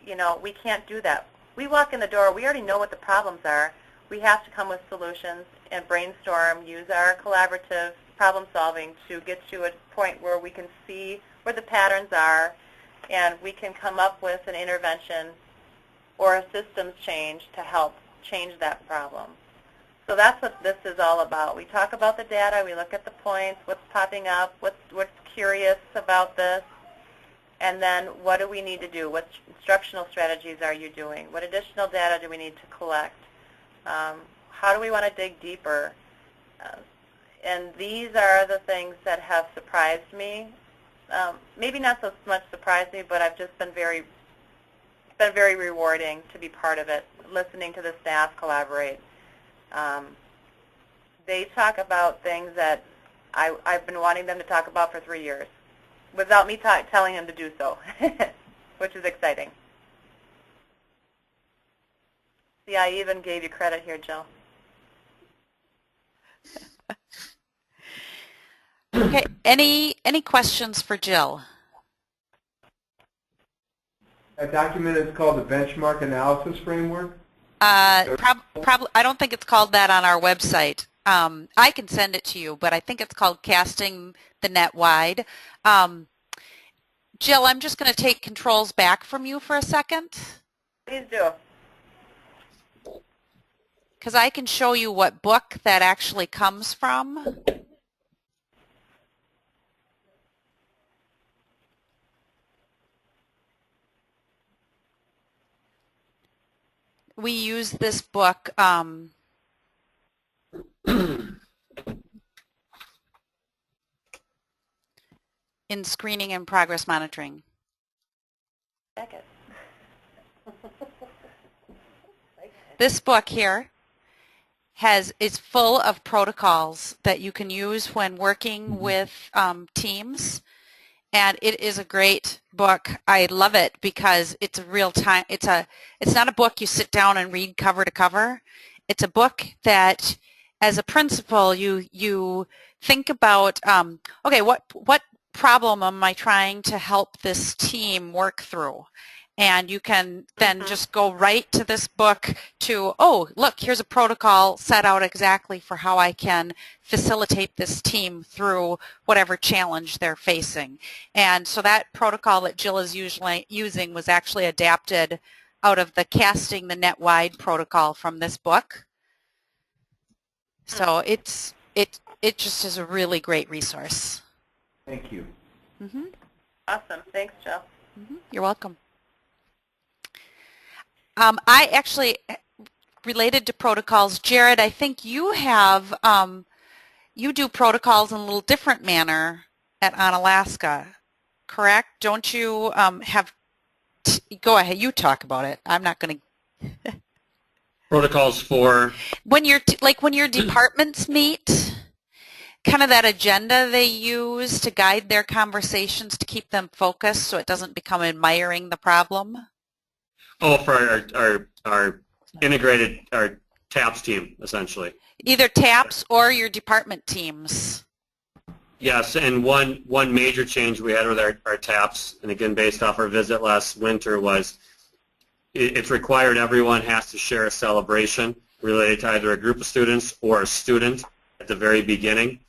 you know, we can't do that. We walk in the door, we already know what the problems are. We have to come with solutions and brainstorm, use our collaborative problem solving to get to a point where we can see where the patterns are and we can come up with an intervention or a systems change to help change that problem. So that's what this is all about. We talk about the data, we look at the points, what's popping up, what's curious about this, and then what do we need to do? What instructional strategies are you doing? What additional data do we need to collect? How do we want to dig deeper? And these are the things that have surprised me. Maybe not so much surprised me, but I've just been very rewarding to be part of it, listening to the staff collaborate. They talk about things that I've been wanting them to talk about for 3 years without me telling them to do so, which is exciting. See, I even gave you credit here, Jill. Okay, any questions for Jill? That document is called the Benchmark Analysis Framework? Probably, I don't think it's called that on our website. I can send it to you, but I think it's called Casting the Net Wide. Jill, I'm just going to take controls back from you for a second. Please do. Because I can show you what book that actually comes from. We use this book in screening and progress monitoring. This book here is full of protocols that you can use when working with teams, and it is a great book. I love it because it's a real time. It's not a book you sit down and read cover to cover. It's a book that, as a principal, you think about. Okay, what problem am I trying to help this team work through? And you can then just go right to this book to, oh, look, here's a protocol set out exactly for how I can facilitate this team through whatever challenge they're facing. And so that protocol that Jill is usually using was actually adapted out of the Casting the Net Wide protocol from this book. So it just is a really great resource. Thank you. Mm-hmm. Awesome. Thanks, Jill. Mm-hmm. You're welcome. I actually, related to protocols, Jared, I think you have, you do protocols in a little different manner at Onalaska, correct? Don't you have, go ahead, you talk about it. I'm not going to. Protocols for? When you're, like when your departments meet, kind of that agenda they use to guide their conversations to keep them focused so it doesn't become admiring the problem? Oh, for our integrated, our TAPS team, essentially. Either TAPS or your department teams. Yes, and one major change we had with our TAPS, and again based off our visit last winter, was it's required everyone has to share a celebration related to either a group of students or a student at the very beginning.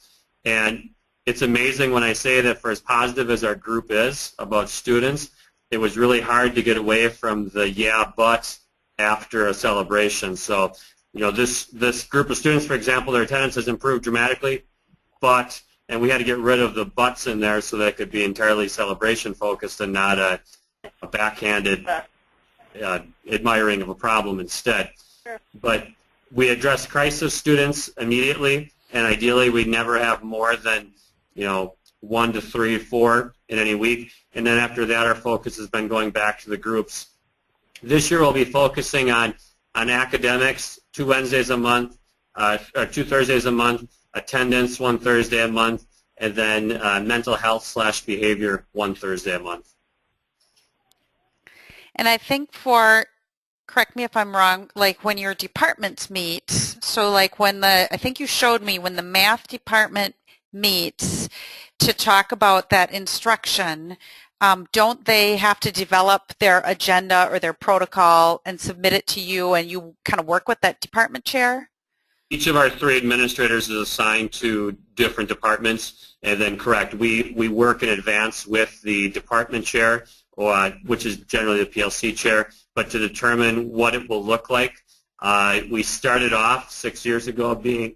And it's amazing when I say that for as positive as our group is about students, it was really hard to get away from the yeah, but after a celebration. So, you know, this group of students, for example, their attendance has improved dramatically, but, and we had to get rid of the buts in there so that it could be entirely celebration focused and not a backhanded admiring of a problem instead. Sure. But we address crisis students immediately, and ideally we never have more than, you know, 1 to 3, 4 in any week. And then after that, our focus has been going back to the groups. This year we'll be focusing on academics 2 Wednesdays a month, or 2 Thursdays a month, attendance 1 Thursday a month, and then mental health / behavior 1 Thursday a month. And I think for, correct me if I'm wrong, like when your departments meet, so like when I think you showed me when the math department meets to talk about that instruction, don't they have to develop their agenda or their protocol and submit it to you and you kind of work with that department chair? Each of our 3 administrators is assigned to different departments, and then correct, we work in advance with the department chair, which is generally the PLC chair, but to determine what it will look like. We started off 6 years ago being,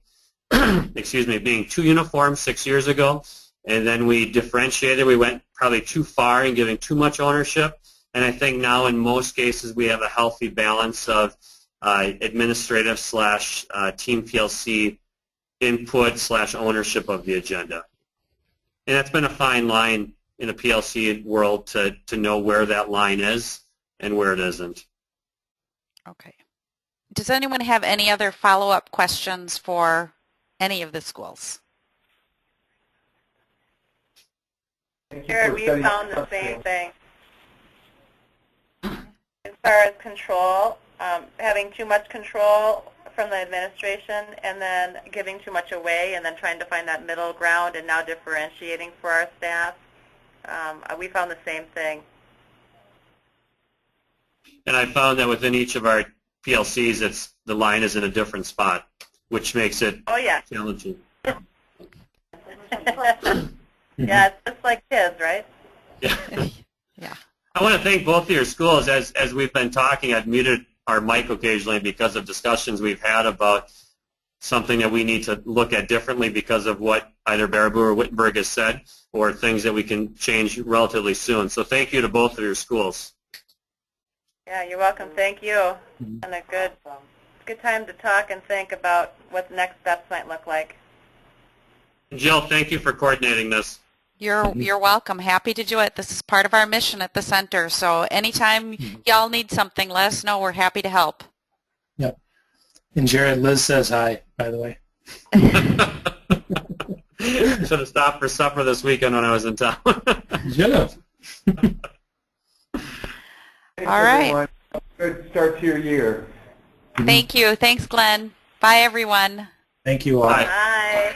excuse me, being 2 uniforms 6 years ago, and then we differentiated. We went probably too far in giving too much ownership, and I think now in most cases we have a healthy balance of administrative / team PLC input / ownership of the agenda. And that's been a fine line in the PLC world to know where that line is and where it isn't. Okay. Does anyone have any other follow-up questions for any of the schools? Jared, we found the same thing. As far as control, having too much control from the administration and then giving too much away and then trying to find that middle ground and now differentiating for our staff. We found the same thing. And I found that within each of our PLCs, the line is in a different spot, which makes it challenging. Yeah, it's just like kids, right? Yeah. Yeah. I want to thank both of your schools. As we've been talking, I've muted our mic occasionally because of discussions we've had about something that we need to look at differently because of what either Baraboo or Wittenberg has said, or things that we can change relatively soon. So thank you to both of your schools. Yeah, you're welcome. Thank you. And a good time to talk and think about what the next steps might look like. Jill, thank you for coordinating this. You're welcome. Happy to do it. This is part of our mission at the center. So anytime y'all need something, let us know. We're happy to help. Yep. And Jared, Liz says hi, by the way. Should have stopped for supper this weekend when I was in town. Should have. All right. Good start to your year. Thank you. Thanks, Glenn. Bye, everyone. Thank you all. Bye. Bye.